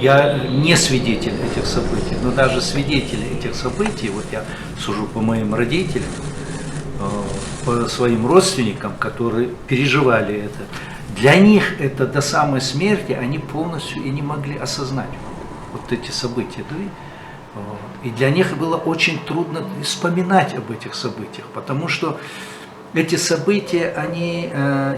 Я не свидетель этих событий, но даже свидетели этих событий, вот я сужу по моим родителям, по своим родственникам, которые переживали это, для них это до самой смерти они полностью и не могли осознать вот эти события. И для них было очень трудно вспоминать об этих событиях, потому что эти события они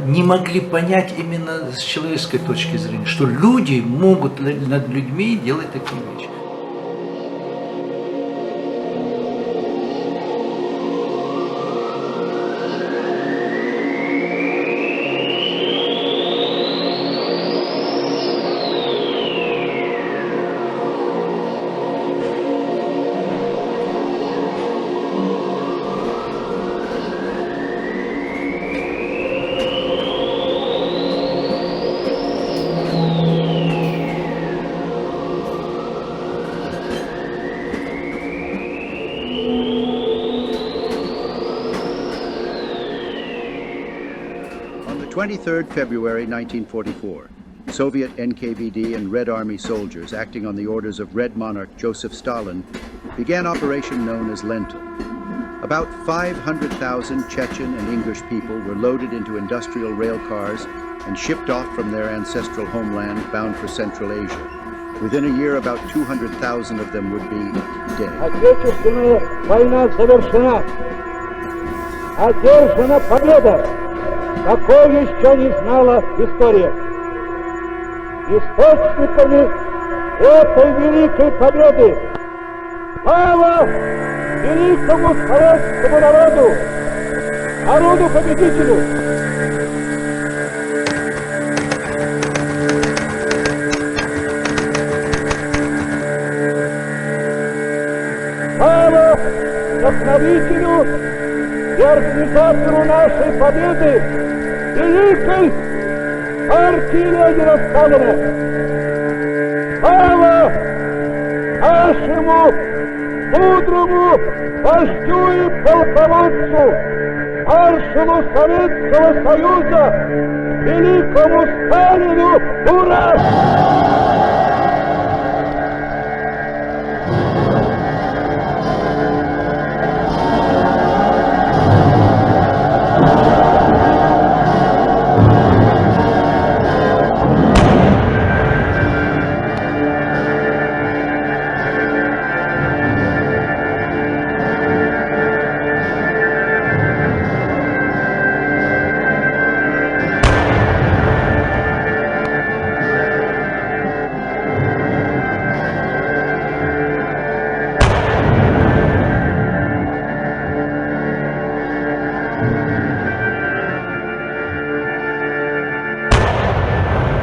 не могли понять именно с человеческой точки зрения, что люди могут над людьми делать такие вещи. On the 23rd February 1944, Soviet NKVD and Red Army soldiers acting on the orders of Red Monarch Joseph Stalin began operation known as Lentil. About 500,000 Chechen and English people were loaded into industrial rail cars and shipped off from their ancestral homeland bound for Central Asia. Within a year, about 200,000 of them would be dead. Отечественная война завершена. Одержана победа. Такой еще не знала история. Источниками этой великой победы слава великому советскому народу, народу-победителю. Слава вдохновителю и организатору нашей победы, великой партии лидера Сталина. Слава нашему мудрому вождю и полководцу, маршалу Советского Союза, великому Сталину. Ура!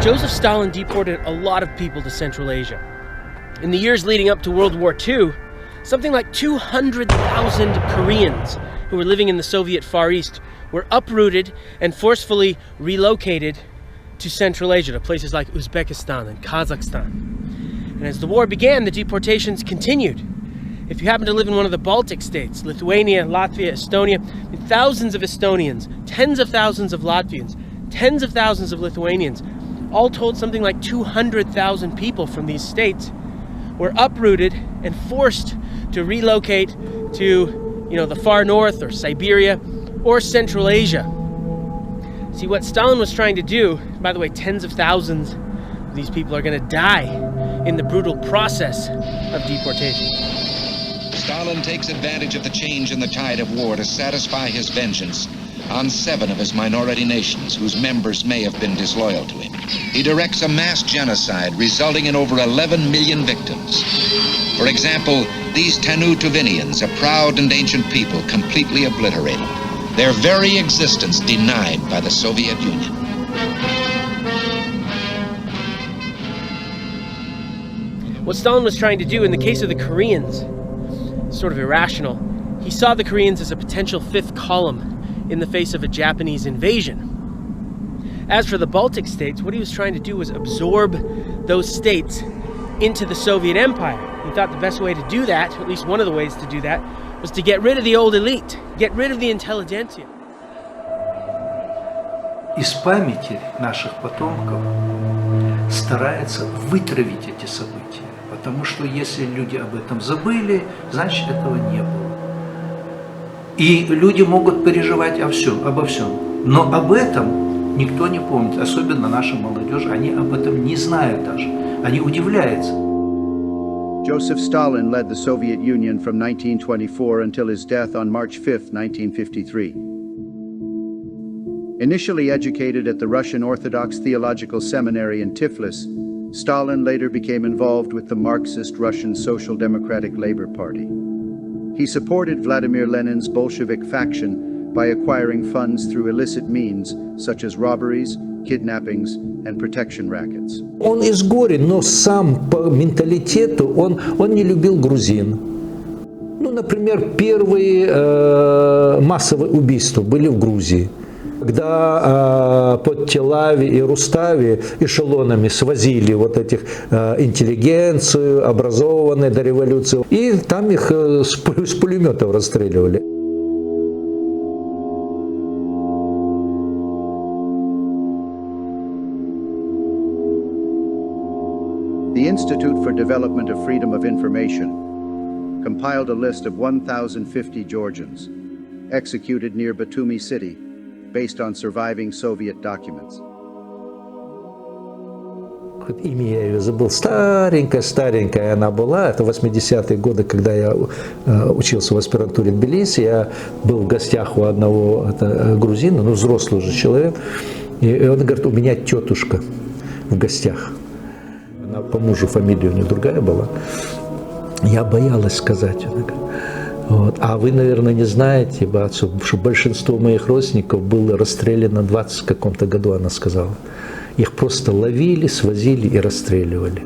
Joseph Stalin deported a lot of people to Central Asia. In the years leading up to World War II, something like 200,000 Koreans who were living in the Soviet Far East were uprooted and forcefully relocated to Central Asia, to places like Uzbekistan and Kazakhstan. And as the war began, the deportations continued. If you happen to live in one of the Baltic states, Lithuania, Latvia, Estonia, thousands of Estonians, tens of thousands of Latvians, tens of thousands of Lithuanians, all told something like 200,000 people from these states were uprooted and forced to relocate to, the far north or Siberia or Central Asia. See, what Stalin was trying to do, by the way, tens of thousands of these people are going to die in the brutal process of deportation. Stalin takes advantage of the change in the tide of war to satisfy his vengeance on 7 of his minority nations whose members may have been disloyal to him. He directs a mass genocide resulting in over 11 million victims. For example, these Tanu-Tuvinians, a proud and ancient people, completely obliterated, their very existence denied by the Soviet Union. What Stalin was trying to do in the case of the Koreans, sort of irrational, he saw the Koreans as a potential 5th column in the face of a Japanese invasion. As for the Baltic states, what he was trying to do was absorb those states into the Soviet Empire. He thought the best way to do that, or at least one of the ways to do that, was to get rid of the old elite, get rid of the intelligentsia. Из памяти наших потомков старается вытравить эти события. Потому что если люди об этом забыли, значит этого не было. И люди могут переживать обо всем. Но об этом никто не помнит, особенно наша молодежь, они об этом не знают даже. Они удивляются. Joseph Stalin led the Soviet Union from 1924 until his death on March 5, 1953. Initially educated at the Russian Orthodox Theological Seminary in Tiflis, Stalin later became involved with the Marxist Russian Social Democratic Labor Party. He supported Vladimir Lenin's Bolshevik faction by acquiring funds through illicit means such as robberies, kidnappings, and protection rackets. Он из горя, но сам по менталитету он не любил грузин. Ну, например, первые массовые убийства были в Грузии, когда под Телави и Рустави эшелонами свозили вот этих интеллигенцию, образованные до революции, и там их с пулеметов расстреливали. The Institute for Development of Freedom of Information compiled a list of 1,050 Georgians executed near Batumi City based on surviving Soviet documents. Имя я ее забыл. Старенькая она была. Это 80-е годы, когда я учился в аспирантуре в Тбилиси. Я был в гостях у одного грузина, ну взрослый уже человек. И он говорит, у меня тетушка в гостях. Она по мужу фамилия у нее другая была. Я боялась сказать. Вот. А вы, наверное, не знаете, что большинство моих родственников было расстреляно в 20 каком-то году, она сказала. Их просто ловили, свозили и расстреливали.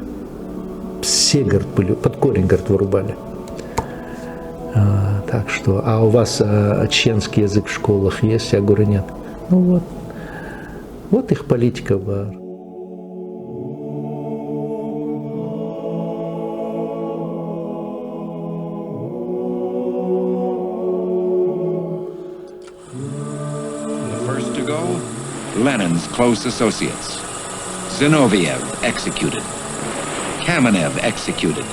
Все, говорит, были, под корень, говорит, вырубали. Так что, а у вас чеченский язык в школах есть? Я говорю, нет. Ну вот. Вот их политика была. Lenin's close associates. Zinoviev executed. Kamenev executed.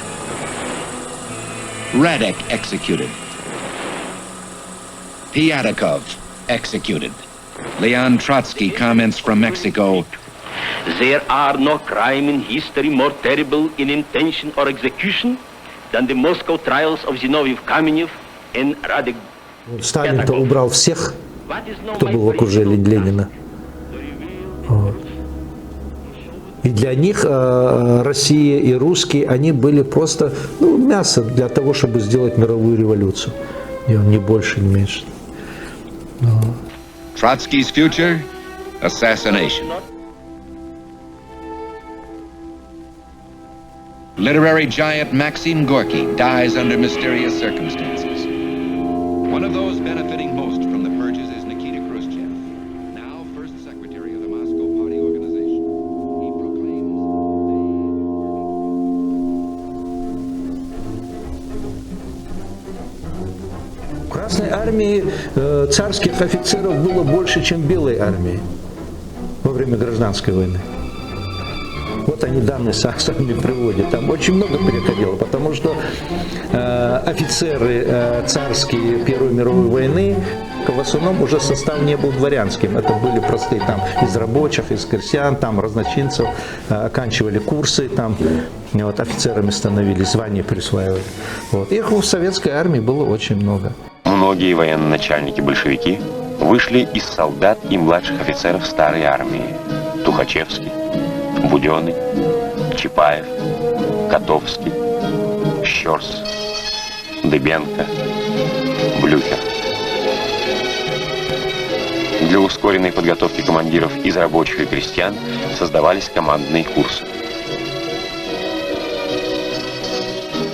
Radek executed. Piatakov executed. Leon Trotsky comments from Mexico. There are no crime in history more terrible in intention or execution than the Moscow trials of Zinoviev, Kamenev and Radek. Сталин-то убрал всех, кто был в окружении Ленина. Вот. И для них Россия и русские, они были просто мясо для того, чтобы сделать мировую революцию. Не больше, не меньше. Trotsky's future? Assassination. Literary giant Maxim Gorky dies under mysterious circumstances. One of those benefiting most from the purges is Nikita Khrushchev, now first secretary of the Moscow Party Organization. He proclaims... В Красной армии царских офицеров было больше, чем в Белой армии во время гражданской войны. Вот они данные сами приводят. Там очень много переходило, потому что офицеры царские Первой мировой войны в основном уже состав не был дворянским. Это были простые там из рабочих, из крестьян, там разночинцев, оканчивали курсы, там вот, офицерами становились, звания присваивали. Вот. Их в советской армии было очень много. Многие военачальники-большевики вышли из солдат и младших офицеров старой армии. Тухачевский, Буденный, Чапаев, Котовский, Щерс, Дыбенко, Блюхер. Для ускоренной подготовки командиров из рабочих и крестьян создавались командные курсы.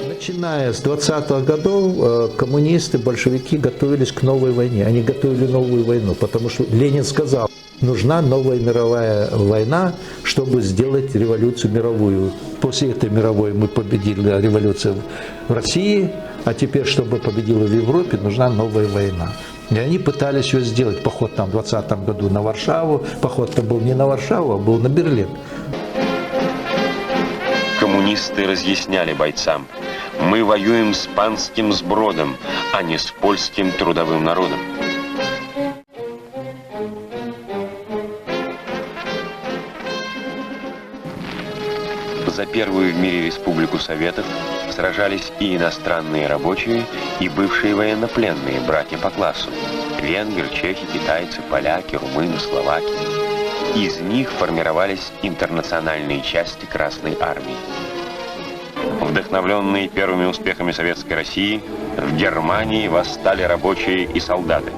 Начиная с 20-х годов коммунисты, большевики готовились к новой войне. Они готовили новую войну, потому что Ленин сказал, нужна новая мировая война, чтобы сделать революцию мировую. После этой мировой мы победили революцию в России, а теперь, чтобы победила в Европе, нужна новая война. И они пытались ее сделать. Поход там в 20-м году на Варшаву, поход-то был не на Варшаву, а был на Берлин. коммунисты разъясняли бойцам: мы воюем с панским сбродом, а не с польским трудовым народом. За первую в мире республику Советов сражались и иностранные рабочие, и бывшие военнопленные братья по классу: венгры, чехи, китайцы, поляки, румыны, словаки. Из них формировались интернациональные части Красной Армии. Вдохновленные первыми успехами Советской России, в Германии восстали рабочие и солдаты.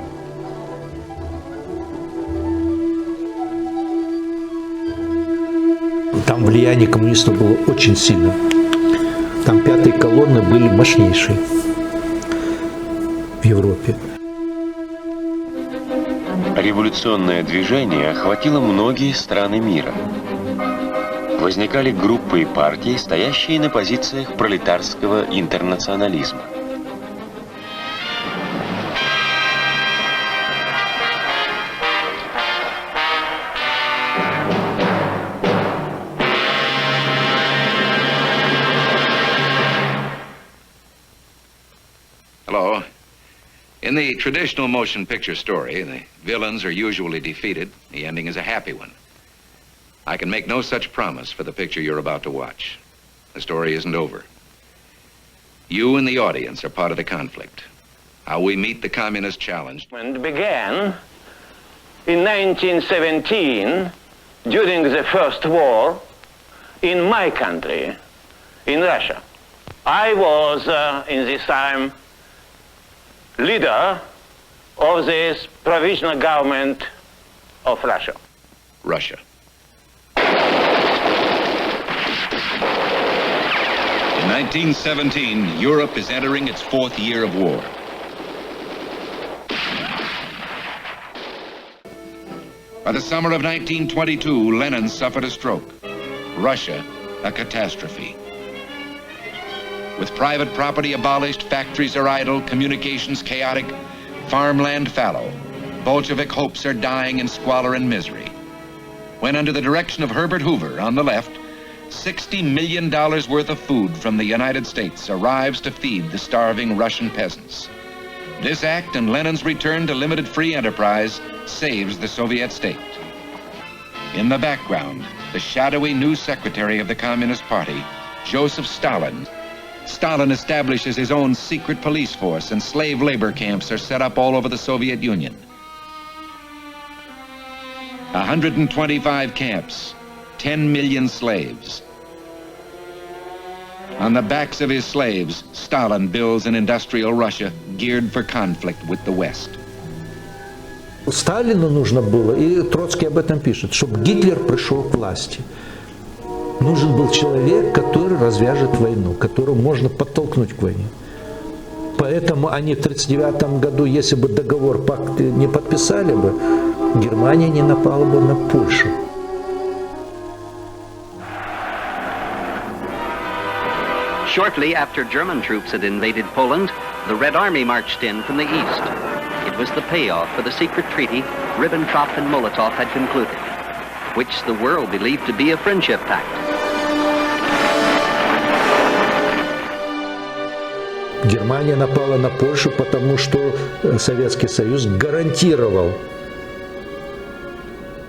Там влияние коммунистов было очень сильно. Там пятые колонны были мощнейшие в Европе. Революционное движение охватило многие страны мира. Возникали группы и партии, стоящие на позициях пролетарского интернационализма. Hello. In the traditional motion picture story, the villains are usually defeated. The ending is a happy one. I can make no such promise for the picture you're about to watch. The story isn't over. You and the audience are part of the conflict. How we meet the communist challenge. And began in 1917 during the First War in my country, in Russia. I was in this time leader of this provisional government of Russia. Russia. In 1917, Europe is entering its fourth year of war. By the summer of 1922, Lenin suffered a stroke. Russia, a catastrophe. With private property abolished, factories are idle, communications chaotic, farmland fallow, Bolshevik hopes are dying in squalor and misery. When, under the direction of Herbert Hoover on the left, $60 million worth of food from the United States arrives to feed the starving Russian peasants. This act and Lenin's return to limited free enterprise saves the Soviet state. In the background, the shadowy new secretary of the Communist Party, Joseph Stalin. Stalin establishes his own secret police force, and slave labor camps are set up all over the Soviet Union. 125 camps, 10 million slaves. On the backs of his slaves, Stalin builds an industrial Russia geared for conflict with the West. Сталину нужно было, и Троцкий об этом пишет, чтобы Гитлер пришел к власти. Нужен был человек, который развяжет войну, которого можно подтолкнуть к войне. Поэтому они в 1939 году, если бы договор, пакт не подписали бы, Германия не напала бы на Польшу. Shortly after German troops had invaded Poland, the Red Army marched in from the east. It was the payoff for the secret treaty Ribbentrop and Molotov had concluded, which the world believed to be a friendship pact. Германия напала на Польшу, потому что Советский Союз гарантировал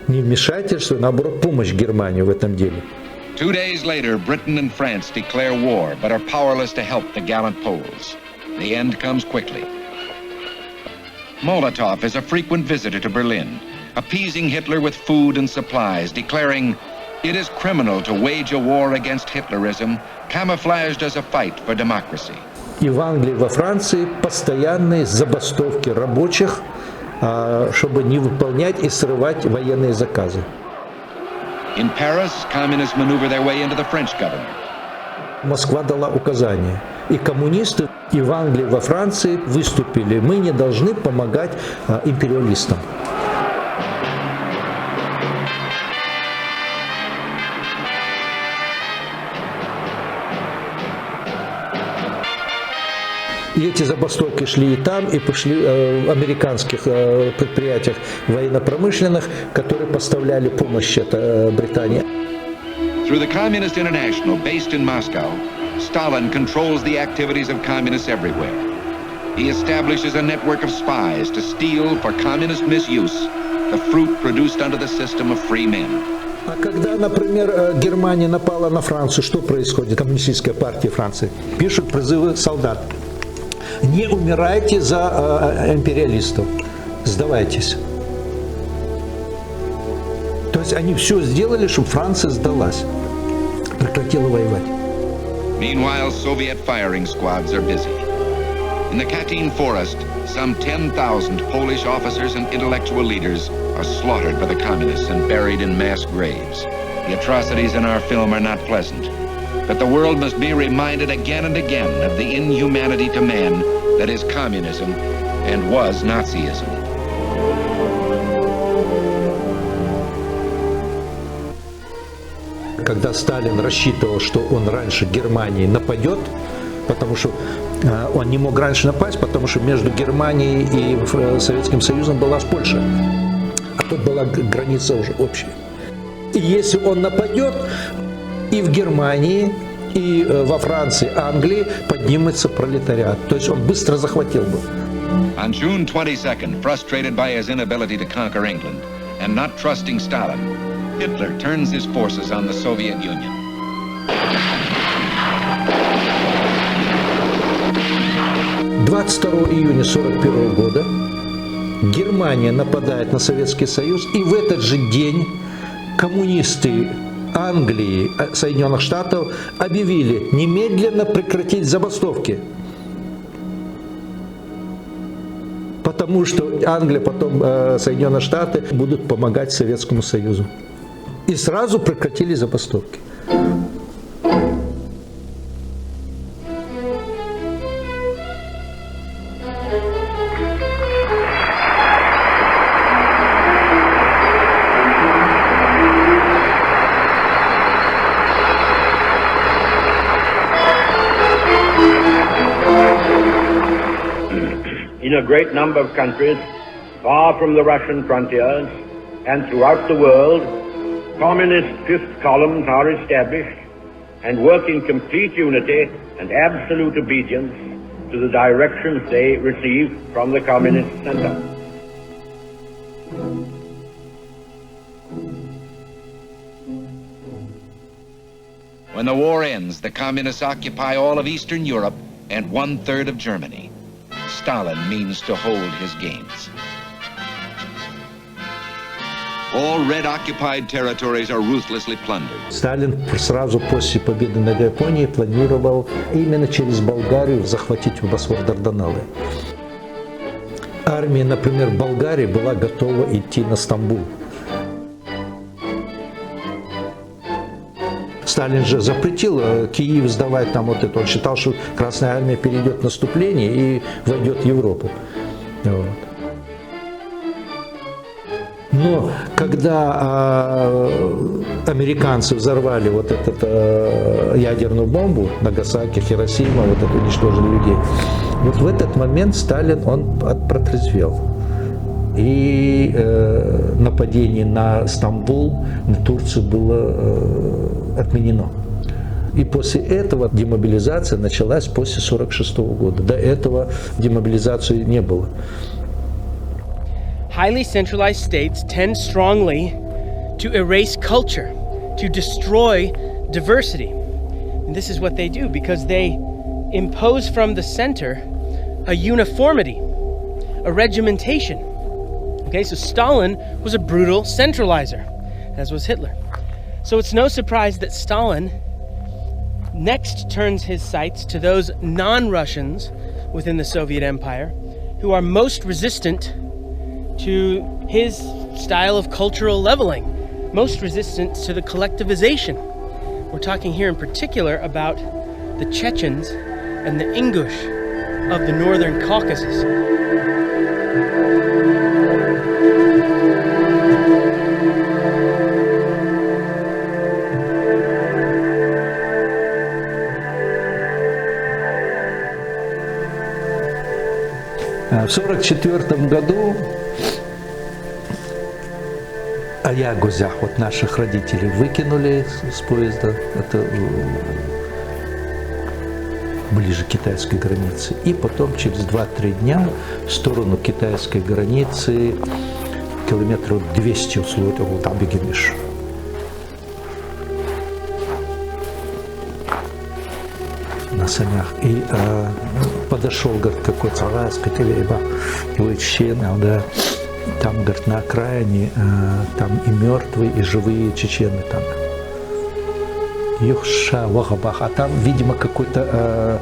не вмешательство, а наоборот помощь Германии в этом деле. 2 days later, Britain and France declare war, but are powerless to help the gallant Poles. The end comes quickly. Molotov is a frequent visitor to Berlin, appeasing Hitler with food and supplies, declaring, "It is criminal to wage a war against Hitlerism, camouflaged as a fight for democracy." И в Англии, во Франции постоянные забастовки рабочих, чтобы не выполнять и срывать военные заказы. In Paris, communists maneuver their way into the French government. Москва дала указания. И коммунисты и в Англии, и во Франции выступили. Мы не должны помогать империалистам. И эти забастовки шли и там, и пошли в американских предприятиях военно-промышленных, которые поставляли помощь Британии. Through the Communist International based in Moscow, Stalin controls the activities of communists everywhere. He establishes a network of spies to steal for communist misuse the fruit produced under the system of free men. А когда, например, Германия напала на Францию, что происходит? Коммунистическая партия Франции пишут призывы солдат. Не умирайте за империалистов, сдавайтесь. То есть они все сделали, чтобы Франция сдалась, прекратила воевать. Meanwhile, Soviet firing squads are busy. In the Katyn forest, some 10,000 Polish officers and intellectual leaders are slaughtered by the communists and buried in mass graves. The atrocities in our film are not pleasant, but the world must be reminded again and again of the inhumanity to man that is communism and was Nazism. Когда Сталин рассчитывал, что он раньше Германии нападет, потому что он не мог раньше напасть, потому что между Германией и Советским Союзом была Польша, а тут была граница уже общая. И если он нападет, и в Германии, и во Франции, Англии поднимется пролетариат. То есть он быстро захватил бы. On June 22nd, frustrated by his inability to conquer England and not trusting Stalin, Hitler turns his forces on the Soviet Union. – 22 июня 1941 года Германия нападает на Советский Союз, и в этот же день коммунисты Англии, Соединенных Штатов объявили немедленно прекратить забастовки. Потому что Англия, потом Соединенные Штаты будут помогать Советскому Союзу. И сразу прекратили забастовки. In a great number of countries, far from the Russian frontiers, and throughout the world, communist fifth columns are established and work in complete unity and absolute obedience to the directions they receive from the communist center. When the war ends, the communists occupy all of Eastern Europe and 1/3 of Germany. Stalin means to hold his gains. All red-occupied territories are ruthlessly plundered. Сталин сразу после победы над Японией планировал именно через Болгарию захватить Босфор-Дарданеллы. Армия, например, Болгарии была готова идти на Стамбул. Сталин же запретил Киев сдавать там вот это. Он считал, что Красная Армия перейдет в наступление и войдет в Европу. Вот. Но когда американцы взорвали вот эту ядерную бомбу, Нагасаки, Хиросима, вот это уничтожили людей, вот в этот момент Сталин, он протрезвел. И нападение на Стамбул, на Турцию было отменено. И после этого демобилизация началась после 1946 года. До этого демобилизации не было. Highly centralized states tend strongly to erase culture, to destroy diversity. And this is what they do because they impose from the center a uniformity, a regimentation. Okay, so Stalin was a brutal centralizer, as was Hitler. So it's no surprise that Stalin next turns his sights to those non-Russians within the Soviet Empire who are most resistant to his style of cultural leveling, most resistant to the collectivization. We're talking here in particular about the Chechens and the Ingush of the Northern Caucasus. В 1944 году Аягузях, вот наших родителей выкинули с поезда, это ближе к китайской границе. И потом через 2-3 дня в сторону китайской границы километров 200 условно там бегемиш. На санях. И подошел, говорит, какой-то раз, говорит, да, там, говорит, на окраине, там и мертвые, и живые чечены там. Юхша, Вахабах, а там, видимо, какой-то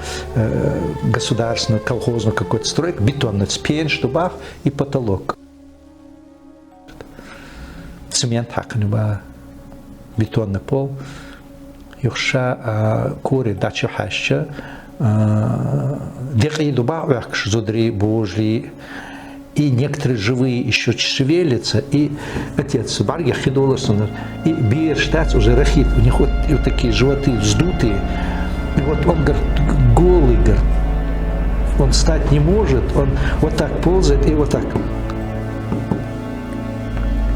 государственный, колхозный какой-то стройк, бетонный спень, штубах и потолок. Цемент, бетонный пол. Юхша, кури, дача хаща, декай дуба, зудри, божли. И некоторые живые еще шевелятся, и отец Барги Хидолосон, и Биерштадт уже рахит, у них вот такие животы вздутые, и вот он, говорит, голый, говорит, он встать не может, он вот так ползает и вот так.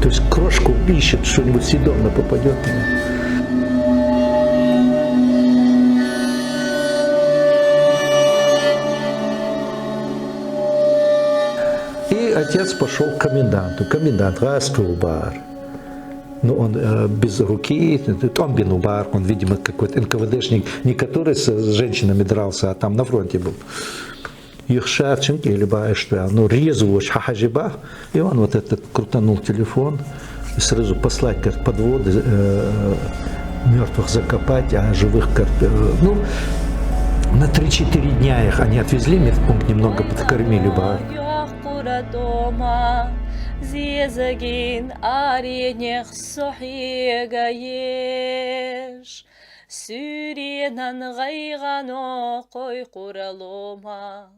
То есть крошку ищет, что-нибудь съедобно попадет. Отец пошел к коменданту. Комендант Раскулбар. Ну, он без руки, он Бенубар, он, видимо, какой-то НКВДшник, не который с женщинами дрался, а там на фронте был. Юхшарченко или Баэштуя, ну, резвоч хахажиба. И он вот этот крутанул телефон и сразу послать, говорит, подводы, мертвых закопать, а живых, ну, на 3-4 дня их они отвезли, медпункт немного подкормили бы. Дома зезагин аренех сохига еш сюренан гайгано кой куралома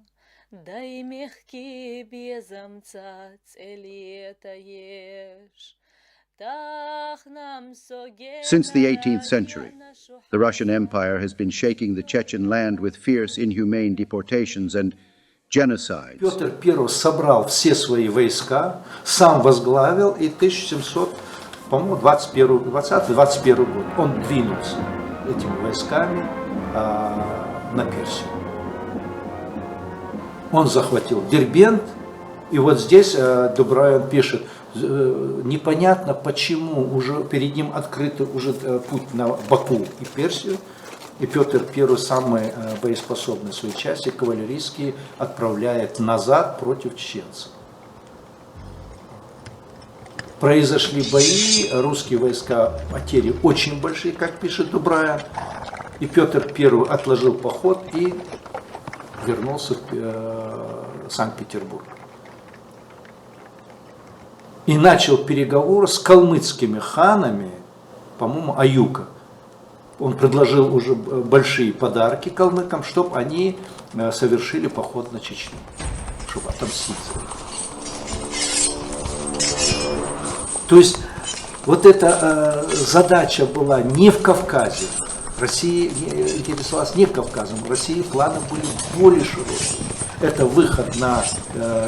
даймехки безамцац элета еш. Since the 18th century, the Russian Empire has been shaking the Chechen land with fierce, inhumane deportations and genocides. Петр I собрал все свои войска, сам возглавил, и 1721 год он двинулся этими войсками на Персию. Он захватил Дербент, и вот здесь Добраян пишет, непонятно почему уже перед ним открыт уже путь на Баку и Персию. И Петр I самые боеспособные свои части, кавалерийские, отправляет назад против чеченцев. Произошли бои, русские войска потери очень большие, как пишет Добраян. И Петр I отложил поход и вернулся в Санкт-Петербург. И начал переговоры с калмыцкими ханами, по-моему, Аюка. Он предложил уже большие подарки калмыкам, чтобы они совершили поход на Чечню, чтобы отомстить. То есть вот эта задача была не в Кавказе. Россия интересовалась не Кавказом. В России планы были более широкие. Это выход на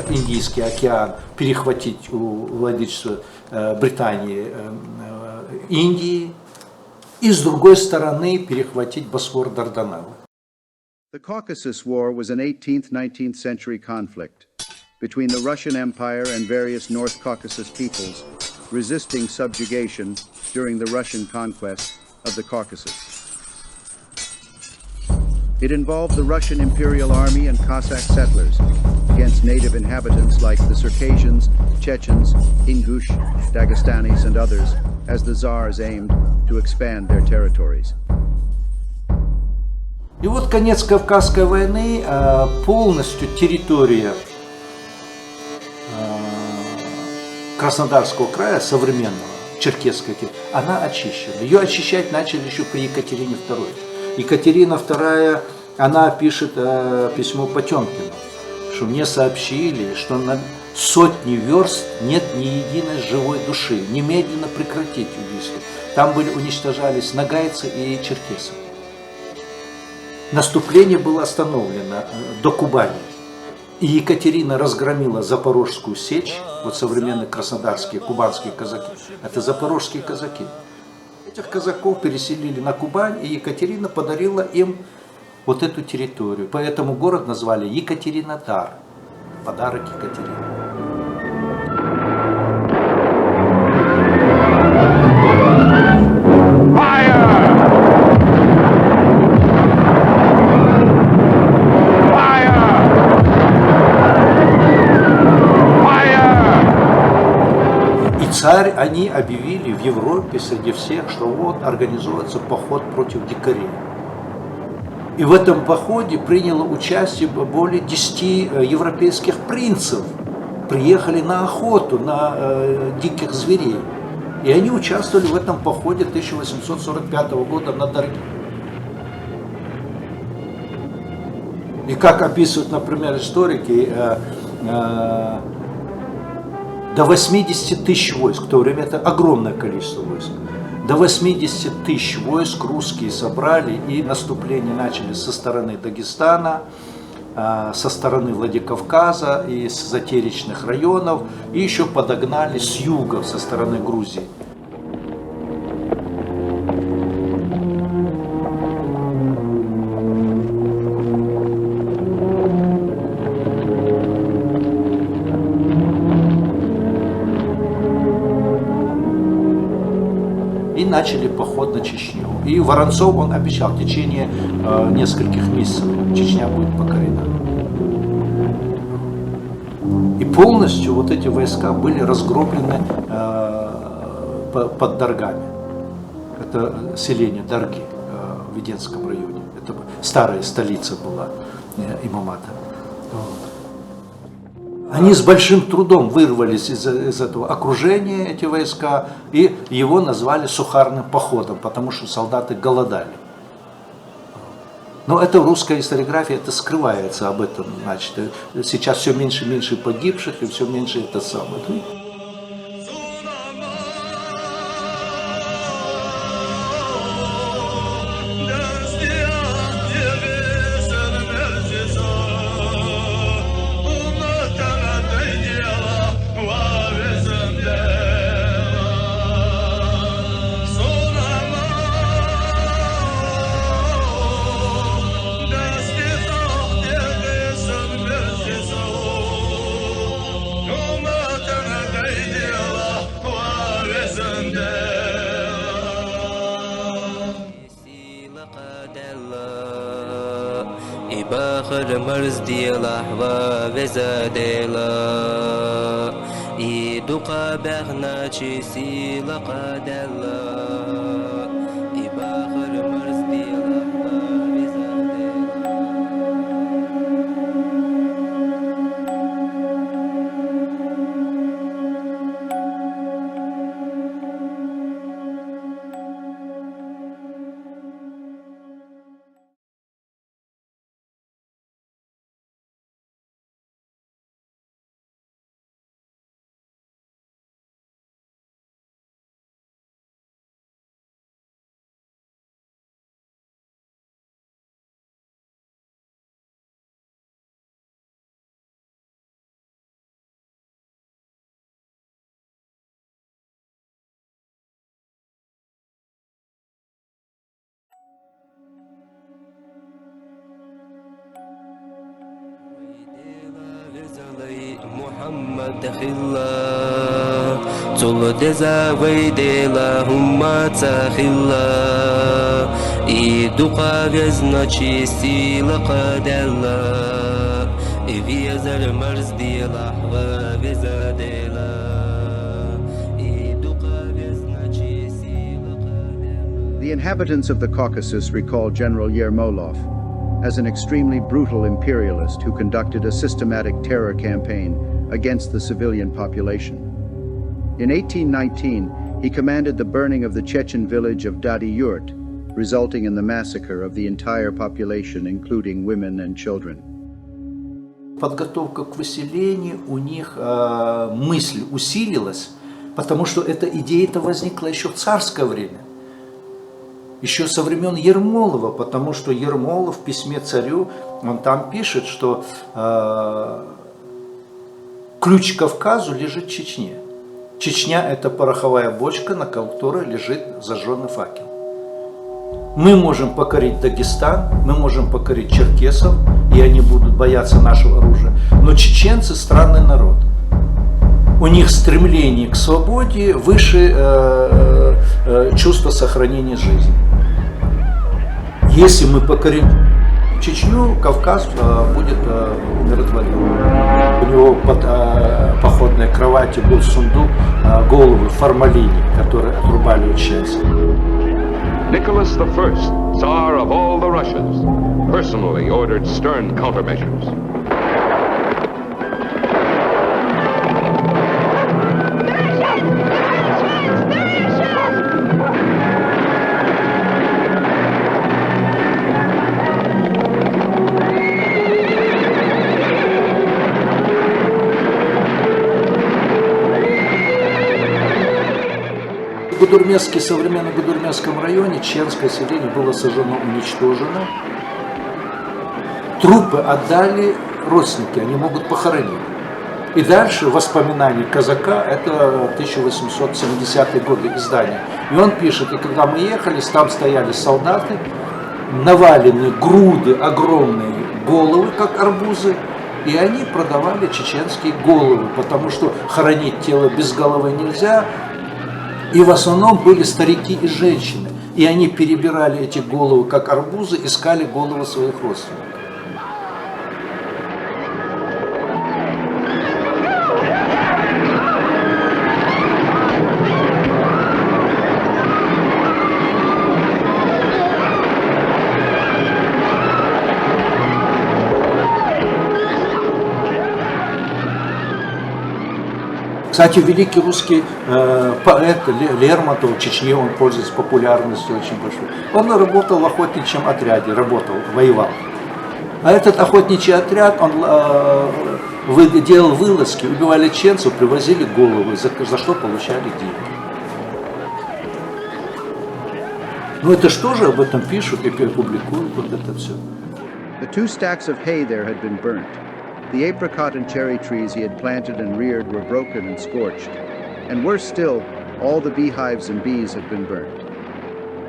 Индийский океан, перехватить у владычества Британии Индии, и с другой стороны перехватить Босфор-Дарданеллы. The Caucasus War was an 18th-19th century conflict between the Russian Empire and various North Caucasus peoples resisting subjugation during the Russian conquest of the Caucasus. It involved the Russian Imperial Army and Cossack settlers against native inhabitants like the Circassians, Chechens, Ingush, Dagestanis, and others, as the Tsars aimed to expand their territories. И вот конец Кавказской войны, полностью территория Краснодарского края, современного, Черкесской, она очищена. Ее очищать начали еще при Екатерине II. Екатерина II, она пишет письмо Потемкину, что мне сообщили, что на сотни верст нет ни единой живой души. Немедленно прекратить убийство. Там уничтожались нагайцы и черкесы. Наступление было остановлено до Кубани. И Екатерина разгромила Запорожскую сечь, вот современные краснодарские, кубанские казаки, это запорожские казаки. Этих казаков переселили на Кубань, и Екатерина подарила им вот эту территорию. Поэтому город назвали Екатеринодар, подарок Екатерины. Царь, они объявили в Европе среди всех, что вот организуется поход против дикарей. И в этом походе приняло участие более 10 европейских принцев. Приехали на охоту на диких зверей. И они участвовали в этом походе 1845 года на Дарги. И как описывают, например, историки, до 80 тысяч войск, в то время это огромное количество войск, до 80 тысяч войск русские собрали, и наступление начали со стороны Дагестана, со стороны Владикавказа и с затеричных районов, и еще подогнали с юга, со стороны Грузии. И начали поход на Чечню. И Воронцов, он обещал, в течение нескольких месяцев Чечня будет покорена. И полностью вот эти войска были разгромлены под Даргами. Это селение Дарги в Веденском районе. Это старая столица была имамата. Они с большим трудом вырвались из этого окружения, эти войска, и его назвали сухарным походом, потому что солдаты голодали. Но это в русской историографии это скрывается об этом. Значит, сейчас все меньше и меньше погибших, и все меньше это самое. باخر مرز دي لحظة وزادلا يدقى بغنا تشيسي لقادلا باخر مرز دي لحظة محمد خلا تول دزا ويدلا هم تخلا يدقى وزنا تشيسي لقدلا يفيزر مرز دي لحظة بزادلا يدقى وزنا تشيسي لقدلا. The inhabitants of the Caucasus recall General Yermolov as an extremely brutal imperialist who conducted a systematic terror campaign against the civilian population. In 1819, he commanded the burning of the Chechen village of Dadi Yurt, resulting in the massacre of the entire population, including women and children. Подготовка к выселению у них мысль усилилась, потому что эта идея-то возникла еще в царское время. Еще со времен Ермолова, потому что Ермолов в письме царю Он там пишет, что ключ к Кавказу лежит в Чечне. Чечня – это пороховая бочка, на которой лежит зажженный факел. Мы можем покорить Дагестан, мы можем покорить черкесов, и они будут бояться нашего оружия. Но чеченцы – странный народ. У них стремление к свободе выше чувства сохранения жизни. Если мы покорим Чечню, Кавказ будет умиротворен. У него под походной кроватью был сундук головы формалини, которые отрубали от счастья. Nicholas I, Tsar of all the Russias, personally ordered stern countermeasures. В Гудурмеске, современном Гудурмесском районе чеченское селение было сожжено, уничтожено. Трупы отдали родственники, они могут похоронить. И дальше воспоминания казака, это 1870-е годы издания. И он пишет, и когда мы ехали, там стояли солдаты, навалены груды, огромные головы, как арбузы, и они продавали чеченские головы, потому что хоронить тело без головы нельзя. И в основном были старики и женщины. И они перебирали эти головы, как арбузы, искали головы своих родственников. Кстати, великий русский поэт Лермонтов в Чечне, он пользуется популярностью очень большой. Он работал в охотничьем отряде, воевал. А этот охотничий отряд, он делал вылазки, убивали чеченцев, привозили головы, за что получали деньги. Ну это что же об этом пишут и публикуют вот это все. The 2 stacks of hay there had been burnt. The apricot and cherry trees he had planted and reared were broken and scorched, and worse still, all the beehives and bees had been burnt.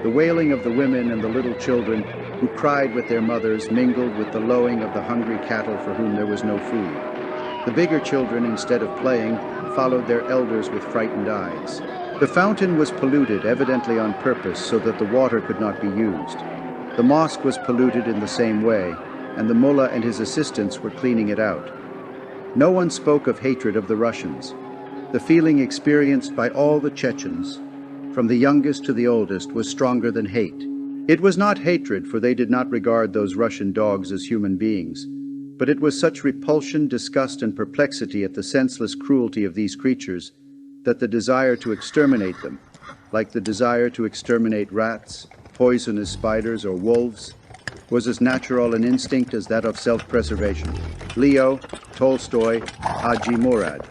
The wailing of the women and the little children who cried with their mothers mingled with the lowing of the hungry cattle for whom there was no food. The bigger children, instead of playing, followed their elders with frightened eyes. The fountain was polluted, evidently on purpose, so that the water could not be used. The mosque was polluted in the same way, and the mullah and his assistants were cleaning it out. No one spoke of hatred of the Russians. The feeling experienced by all the Chechens, from the youngest to the oldest, was stronger than hate. It was not hatred, for they did not regard those Russian dogs as human beings, but it was such repulsion, disgust, and perplexity at the senseless cruelty of these creatures that the desire to exterminate them, like the desire to exterminate rats, poisonous spiders, or wolves, was as natural an instinct as that of self-preservation. Leo, Tolstoy, Haji Murad.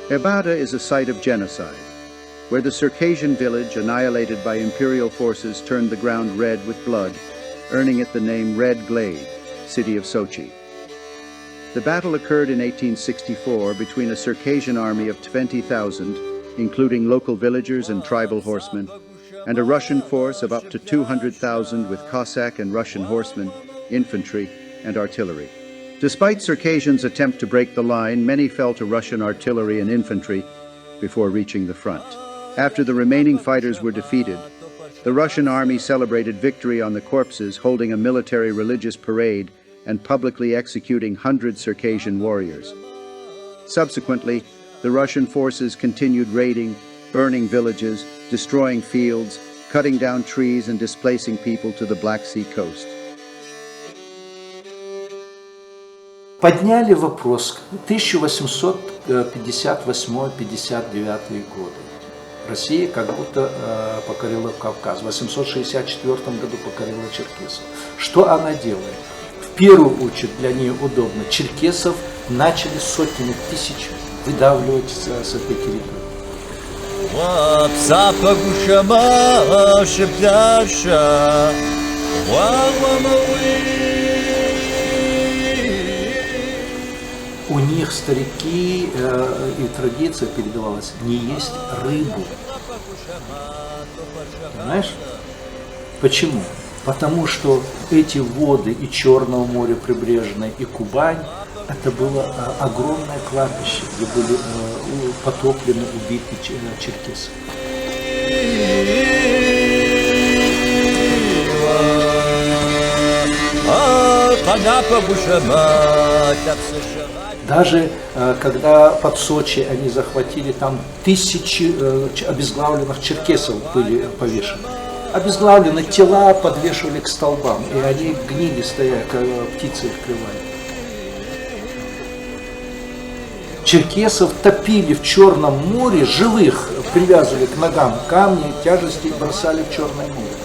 Ebada is a site of genocide, where the Circassian village, annihilated by imperial forces, turned the ground red with blood, earning it the name Red Glade, city of Sochi. The battle occurred in 1864 between a Circassian army of 20,000, including local villagers and tribal horsemen, and a Russian force of up to 200,000 with Cossack and Russian horsemen, infantry, and artillery. Despite Circassians' attempt to break the line, many fell to Russian artillery and infantry before reaching the front. After the remaining fighters were defeated, the Russian army celebrated victory on the corpses, holding a military religious parade and publicly executing 100 Circassian warriors. Subsequently, the Russian forces continued raiding, burning villages, destroying fields, cutting down trees and displacing people to the Black Sea coast. Подняли вопрос 1858-59 годы. Россия как будто покорила Кавказ. В 864 году покорила черкесов. Что она делает? В первую очередь для нее удобно. Черкесов начали сотнями тысяч выдавливать с этой территории. У них старики и традиция передавалась не есть рыбу. Понимаешь? Почему? Потому что эти воды и Черного моря прибрежное, и Кубань, это было огромное кладбище, где были потоплены, убиты черкесы. Даже когда под Сочи они захватили, там тысячи обезглавленных черкесов были повешены. Обезглавленные тела подвешивали к столбам, и они гнили, стоя, как птицы их клевали. Черкесов топили в Черном море, живых привязывали к ногам камни, тяжести и бросали в Черное море.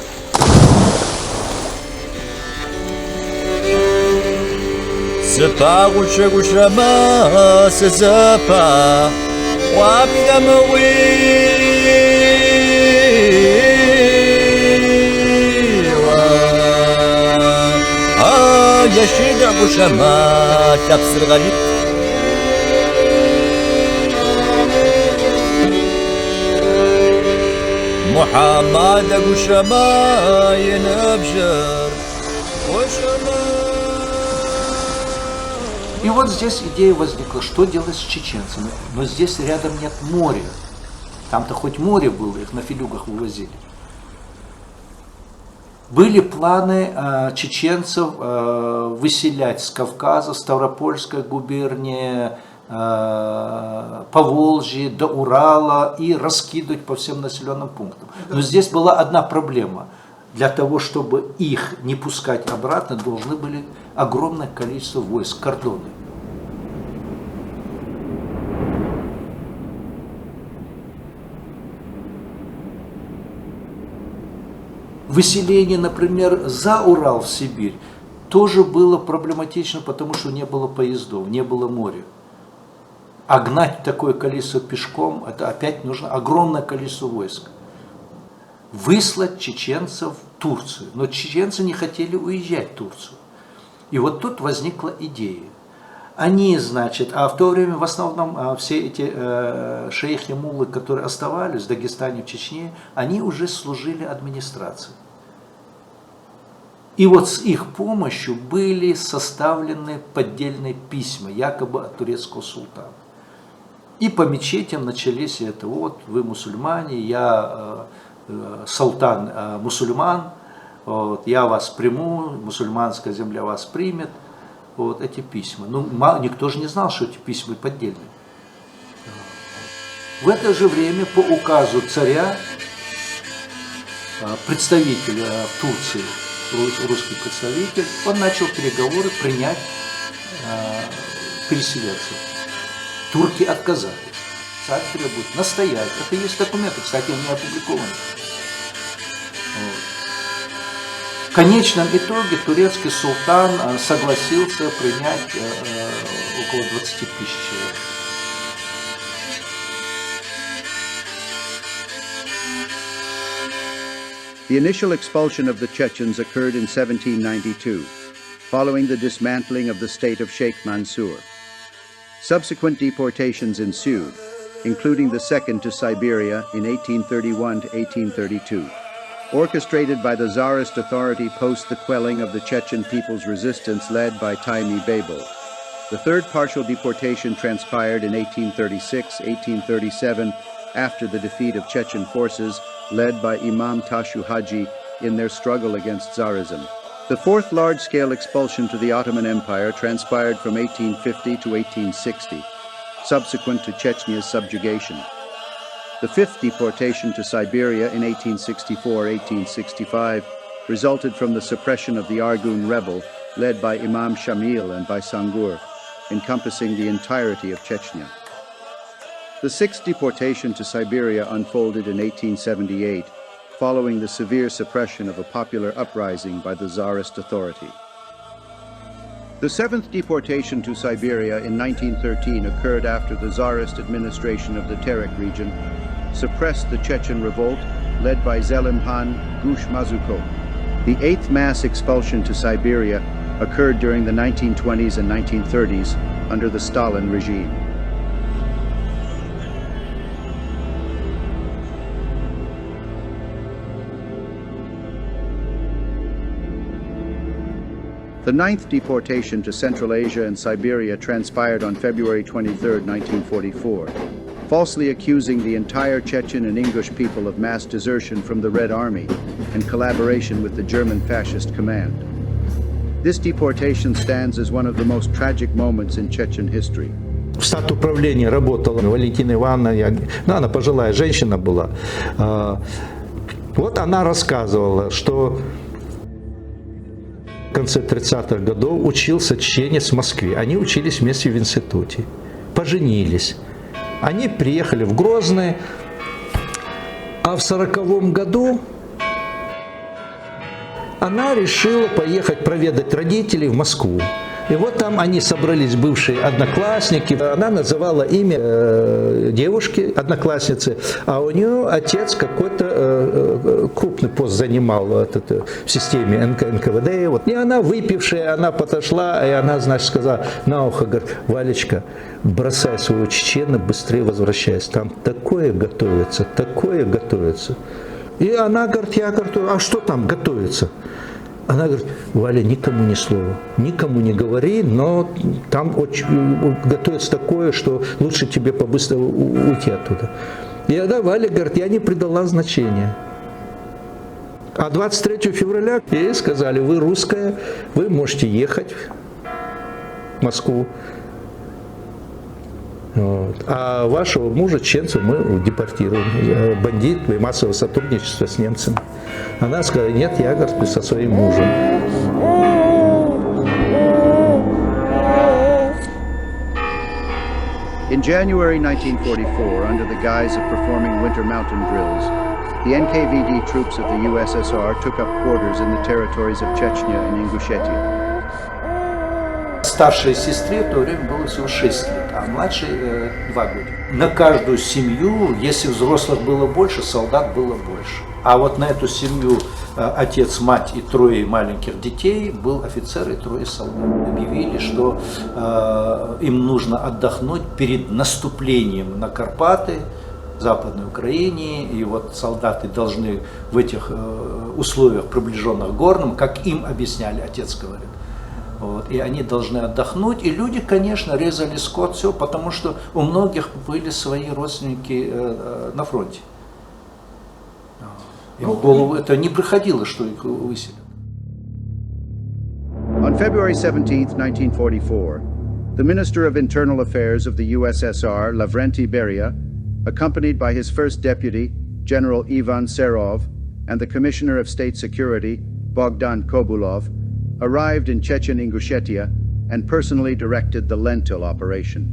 И вот здесь идея возникла, что делать с чеченцами. Но здесь рядом нет моря. Там-то хоть море было, их на филюгах вывозили. Были планы чеченцев выселять с Кавказа, Ставропольская губерния, Поволжье, до Урала и раскидывать по всем населенным пунктам. Но здесь была одна проблема. Для того, чтобы их не пускать обратно, должны были огромное количество войск, кордоны. Выселение, например, за Урал в Сибирь тоже было проблематично, потому что не было поездов, не было моря. А гнать такое количество пешком, это опять нужно огромное количество войск. Выслать чеченцев в Турцию. Но чеченцы не хотели уезжать в Турцию. И вот тут возникла идея. Они, значит, а в то время в основном все эти шейхи, муллы, которые оставались в Дагестане, в Чечне, они уже служили администрации. И вот с их помощью были составлены поддельные письма, якобы от турецкого султана. И по мечетям начались это. Вот вы мусульмане, я султан мусульман, вот, я вас приму, мусульманская земля вас примет. Вот эти письма. Ну, никто же не знал, что эти письма поддельные. В это же время по указу царя представитель в Турции, русский представитель, он начал переговоры принять переселенцев. Турки отказались. Царь требует настоять. Это есть документы, кстати, они опубликованы. Вот. В конечном итоге турецкий султан согласился принять около 20 тысяч человек. The initial expulsion of the Chechens occurred in 1792, following the dismantling of the state of Sheikh Mansour. Subsequent deportations ensued, including the second to Siberia in 1831 to 1832. Orchestrated by the Tsarist authority post the quelling of the Chechen people's resistance led by Taimi Babel. The third partial deportation transpired in 1836-1837 after the defeat of Chechen forces led by Imam Tashu Haji in their struggle against Tsarism. The fourth large-scale expulsion to the Ottoman Empire transpired from 1850 to 1860, subsequent to Chechnya's subjugation. The fifth deportation to Siberia in 1864-1865 resulted from the suppression of the Argun rebel led by Imam Shamil and by Sangur, encompassing the entirety of Chechnya. The sixth deportation to Siberia unfolded in 1878, following the severe suppression of a popular uprising by the Tsarist authority. The seventh deportation to Siberia in 1913 occurred after the Tsarist administration of the Terek region suppressed the Chechen revolt led by Zelimkhan Gush-Mazuko. The eighth mass expulsion to Siberia occurred during the 1920s and 1930s under the Stalin regime. The ninth deportation to Central Asia and Siberia transpired on February 23, 1944, falsely accusing the entire Chechen and Ingush people of mass desertion from the Red Army and collaboration with the German fascist command. This deportation stands as one of the most tragic moments in Chechen history. В статуправлении работала Валентина Ивановна, она пожилая женщина была. Вот она рассказывала, что в конце 30-х годов учился чеченец в Москве. Они учились вместе в институте, поженились. Они приехали в Грозный, а в 40-м году она решила поехать проведать родителей в Москву. И вот там они собрались, бывшие одноклассники. Она называла имя девушки, одноклассницы, а у нее отец какой-то крупный пост занимал в системе НКВД. Вот. И она, выпившая, она подошла, и она, значит, сказала на ухо, говорит: Валечка, бросай своего чечена, быстрее возвращайся. Там такое готовится, такое готовится. И она говорит: я говорю, а что там готовится? Она говорит: Валя, никому ни слова, никому не говори, но там очень готовится такое, что лучше тебе побыстрее уйти оттуда. И тогда Валя говорит: я не придала значения. А 23 февраля ей сказали: вы русская, вы можете ехать в Москву. Вот. А вашего мужа, чеченца, мы депортируем. Бандит и массовое сотрудничество с немцами. Она сказала: нет, я, говорит, со своим мужем. In January 1944, under the guise of performing winter mountain drills, the NKVD troops of the USSR took up quarters in the territories of Chechnya and Ingushetia. Старшей сестре в то время было всего 6 лет, а младшей 2 года. На каждую семью, если взрослых было больше, солдат было больше. А вот на эту семью отец, мать и 3 маленьких детей был офицер и 3 солдат. Объявили, что им нужно отдохнуть перед наступлением на Карпаты, в Западной Украине, и вот солдаты должны в этих условиях, приближенных к горным, как им объясняли, отец говорит. Вот, и они должны отдохнуть, и люди, конечно, резали скот, все, потому что у многих были свои родственники на фронте. Им в голову это не приходило, что их выселят. On February 17, 1944, the Minister of Internal Affairs of the USSR, Lavrenti Beria, accompanied by his first deputy, General Ivan Serov, and the Commissioner of State Security, Bogdan Kobulov, arrived in Chechen-Ingushetia and personally directed the Lentil operation.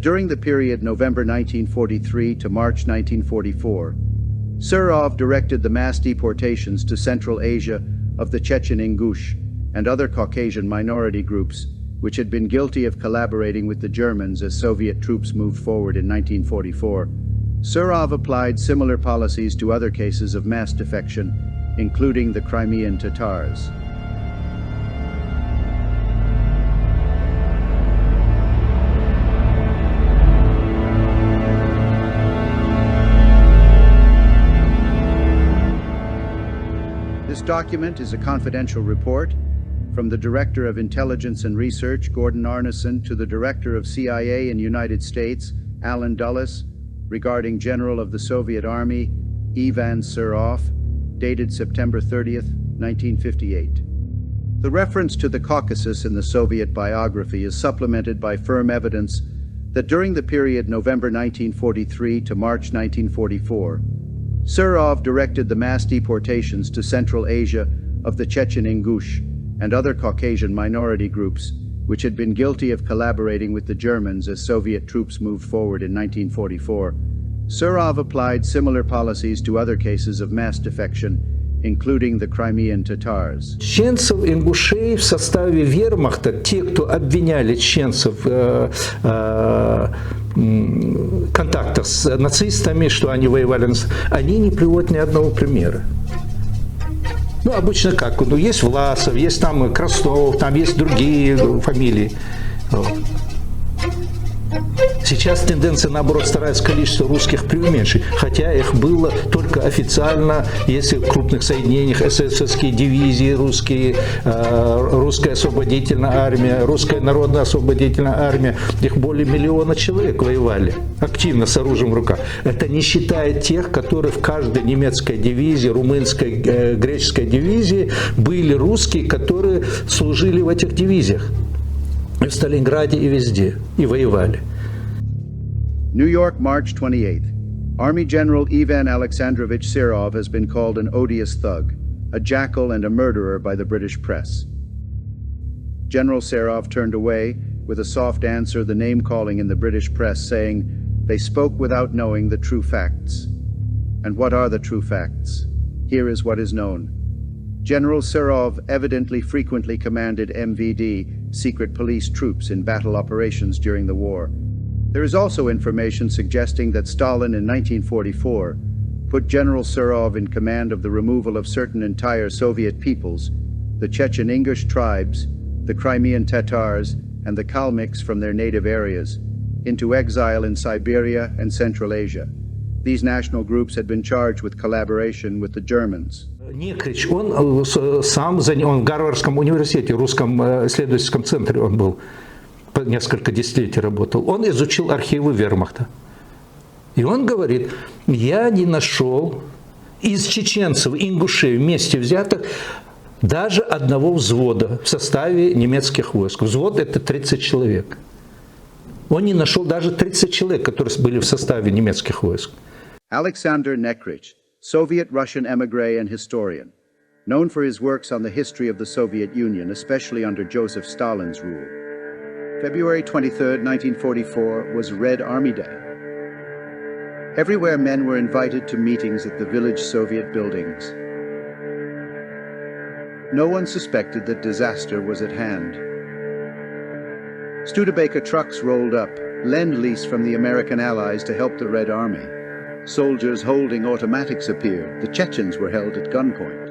During the period November 1943 to March 1944, Serov directed the mass deportations to Central Asia of the Chechen-Ingush and other Caucasian minority groups which had been guilty of collaborating with the Germans as Soviet troops moved forward in 1944. Serov applied similar policies to other cases of mass defection, including the Crimean Tatars. This document is a confidential report from the Director of Intelligence and Research, Gordon Arneson, to the Director of CIA in the United States, Alan Dulles, regarding General of the Soviet Army, Ivan Serov, dated September 30th, 1958. The reference to the Caucasus in the Soviet biography is supplemented by firm evidence that during the period November 1943 to March 1944, Surov directed the mass deportations to Central Asia of the Chechen Ingush and other Caucasian minority groups which had been guilty of collaborating with the Germans as Soviet troops moved forward in 1944. Surov applied similar policies to other cases of mass defection, including the Crimean Tatars. Чеченцев, ингушей в составе вермахта, те, кто обвиняли чеченцев в контактах с нацистами, что они воевали, они не приводят ни одного примера. Ну, обычно как? Ну, есть Власов, есть там Краснов, там есть другие фамилии. Сейчас тенденция, наоборот, старается количество русских преуменьшить, хотя их было только официально, если в крупных соединениях эсэсовские дивизии, русская освободительная армия, русская народная освободительная армия, их более 1 миллиона человек воевали активно с оружием в руках. Это не считая тех, которые в каждой немецкой дивизии, румынской, греческой дивизии были русские, которые служили в этих дивизиях. И в Сталинграде, и везде, и воевали. New York, March 28th. Army General Ivan Alexandrovich Serov has been called an odious thug, a jackal and a murderer by the British press. General Serov turned away with a soft answer, the name-calling in the British press, saying, "They spoke without knowing the true facts." And what are the true facts? Here is what is known. General Serov evidently frequently commanded MVD, secret police troops, in battle operations during the war. There is also information suggesting that Stalin in 1944 put General Serov in command of the removal of certain entire Soviet peoples, the Chechen Ingush tribes, the Crimean Tatars, and the Kalmyks from their native areas, into exile in Siberia and Central Asia. These national groups had been charged with collaboration with the Germans. Некрич, он сам он в Гарвардском университете, русском исследовательском центре он был, несколько десятилетий работал. Он изучил архивы вермахта. И он говорит, я не нашел из чеченцев, ингушей вместе взятых даже одного взвода в составе немецких войск. Взвод – это 30 человек. Он не нашел даже 30 человек, которые были в составе немецких войск. Alexander Nekrich, Soviet-Russian émigré and historian, known for his works on the history of the Soviet Union, especially under Joseph Stalin's rule. February 23, 1944 was Red Army Day. Everywhere men were invited to meetings at the village Soviet buildings. No one suspected that disaster was at hand. Studebaker trucks rolled up, lend-lease from the American Allies to help the Red Army. Soldiers holding automatics appeared. The Chechens were held at gunpoint.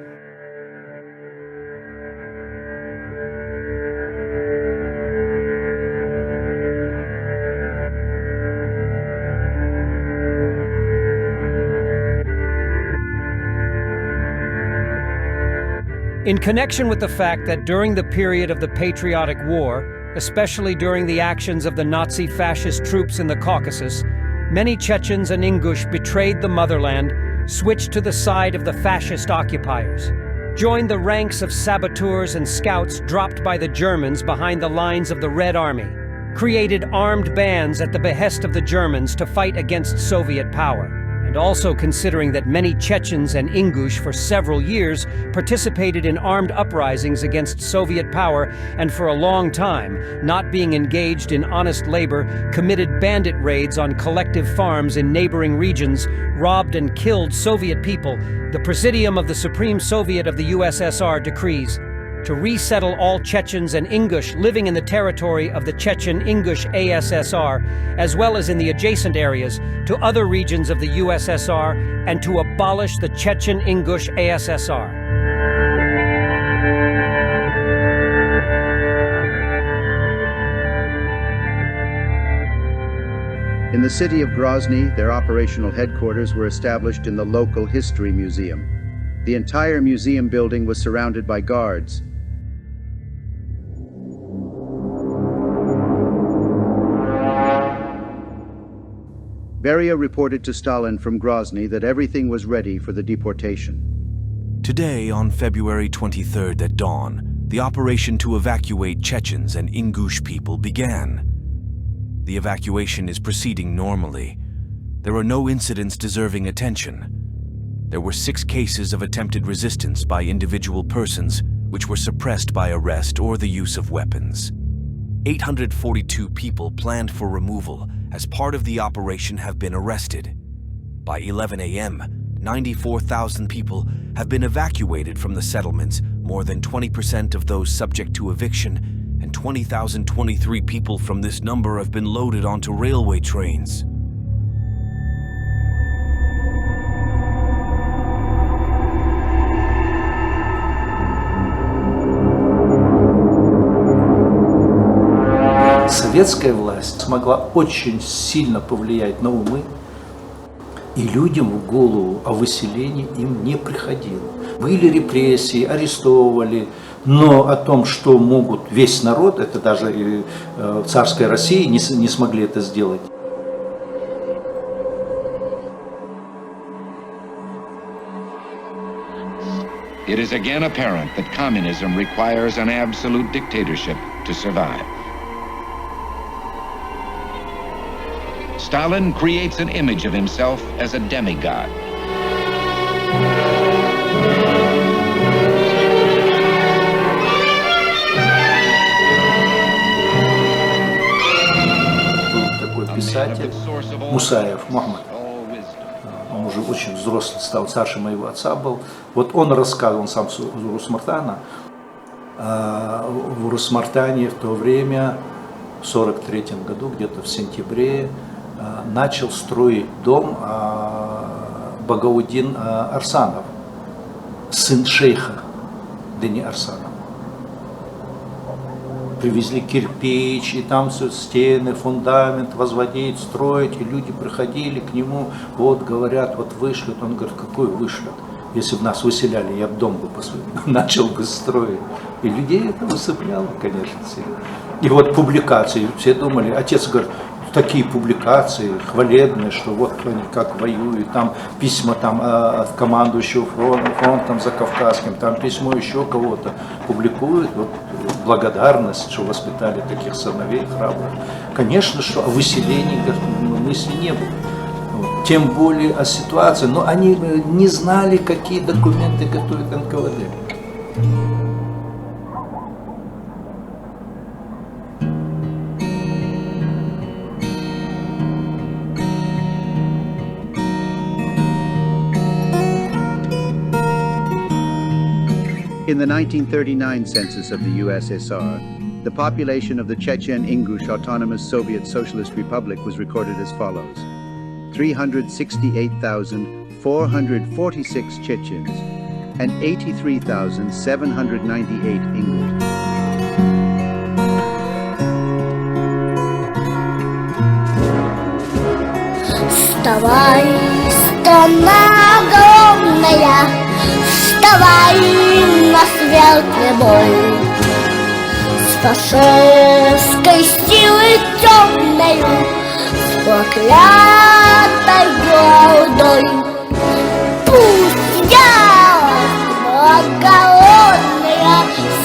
In connection with the fact that during the period of the Patriotic War, especially during the actions of the Nazi fascist troops in the Caucasus, many Chechens and Ingush betrayed the motherland, switched to the side of the fascist occupiers, joined the ranks of saboteurs and scouts dropped by the Germans behind the lines of the Red Army, created armed bands at the behest of the Germans to fight against Soviet power. And also considering that many Chechens and Ingush for several years participated in armed uprisings against Soviet power and for a long time, not being engaged in honest labor, committed bandit raids on collective farms in neighboring regions, robbed and killed Soviet people, the Presidium of the Supreme Soviet of the USSR decrees to resettle all Chechens and Ingush living in the territory of the Chechen-Ingush ASSR, as well as in the adjacent areas, to other regions of the USSR, and to abolish the Chechen-Ingush ASSR. In the city of Grozny, their operational headquarters were established in the local History Museum. The entire museum building was surrounded by guards. Beria reported to Stalin from Grozny that everything was ready for the deportation. Today, on February 23rd at dawn, the operation to evacuate Chechens and Ingush people began. The evacuation is proceeding normally. There are no incidents deserving attention. There were 6 cases of attempted resistance by individual persons, which were suppressed by arrest or the use of weapons. 842 people planned for removal as part of the operation have been arrested. By 11 a.m., 94,000 people have been evacuated from the settlements, more than 20% of those subject to eviction, and 20,023 people from this number have been loaded onto railway trains. Советская власть смогла очень сильно повлиять на умы, и людям в голову о выселении им не приходило. Были репрессии, арестовывали, но о том, что могут весь народ, это даже и в царской России не смогли это сделать. It is again apparent that communism requires an absolute dictatorship to survive. Stalin creates an image of himself as a demigod. Был такой писатель Мусаев Мухаммад. Он уже очень взрослый стал, старше моего отца был. Вот он рассказывал, он сам с Урус-Мартана. В Урус-Мартане в то время, в 1943 году, где-то в сентябре, начал строить дом Багаудин Арсанов, сын шейха Дени Арсанова. Привезли кирпич, и там все стены, фундамент возводить, строить, и люди приходили к нему, вот говорят, вот вышлют. Он говорит, какой вышлют? Если бы нас выселяли, я бы дом бы начал бы строить. И людей это высыпляло, конечно, сильно. И вот публикации, все думали, отец говорит, такие публикации хвалебные, что вот они как воюют, там письма там, от командующего фронтом Закавказским, там письмо еще кого-то публикуют, вот, благодарность, что воспитали таких сыновей храбрых. Конечно, что о выселении мысли не было. Вот. Тем более о ситуации, но они не знали, какие документы готовит НКВД. In the 1939 census of the USSR, the population of the Chechen-Ingush Autonomous Soviet Socialist Republic was recorded as follows: 368,446 Chechens and 83,798 Ingush. Вставай, страна огромная, вставай на светлый бой. С фашистской силой темною, с проклятой гордой. Пусть ярость благородная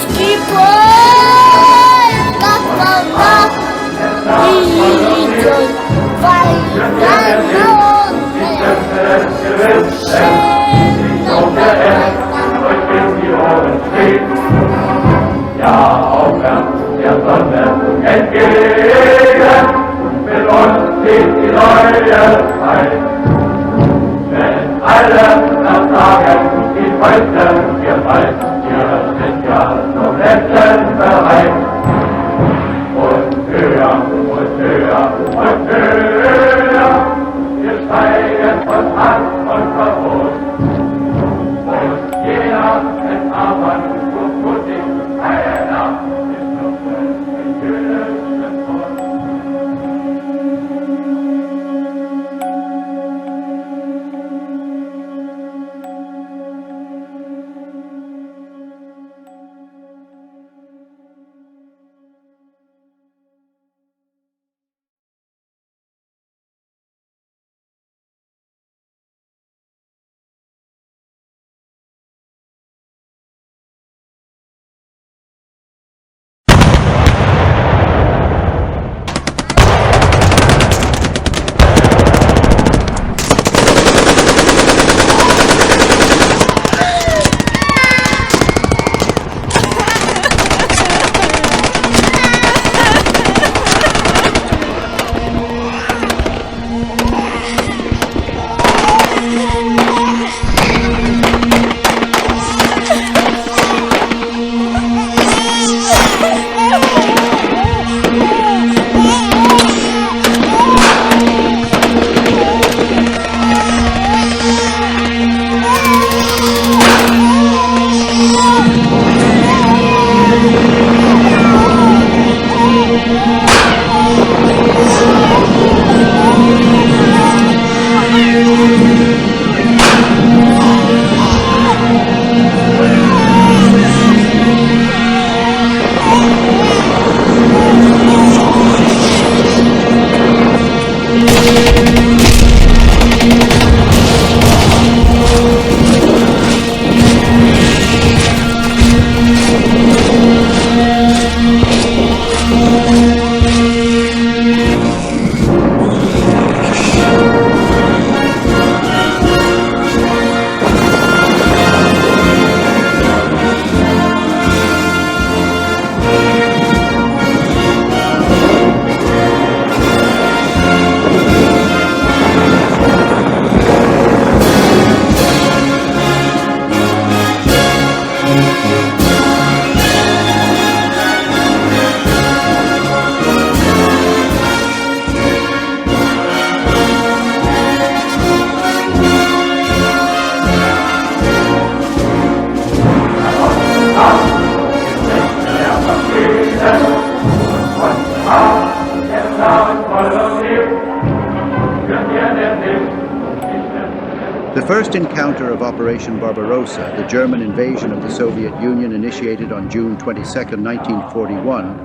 вскипает, как волна, и идет война народная. Ja, aufwärts der Sonne entgegen, und mit uns zieht die neue Zeit. Wenn alle versagen, die heute Gewalt, wir sind ja zum Letzten bereit. Und höher, und höher, und höher, wir steigen von Hass und Verbot. Und jeder entzaubert, so mutig, keiner ist noch im jüdischen Volk. The first encounter of Operation Barbarossa, the German invasion of the Soviet Union initiated on June 22, 1941,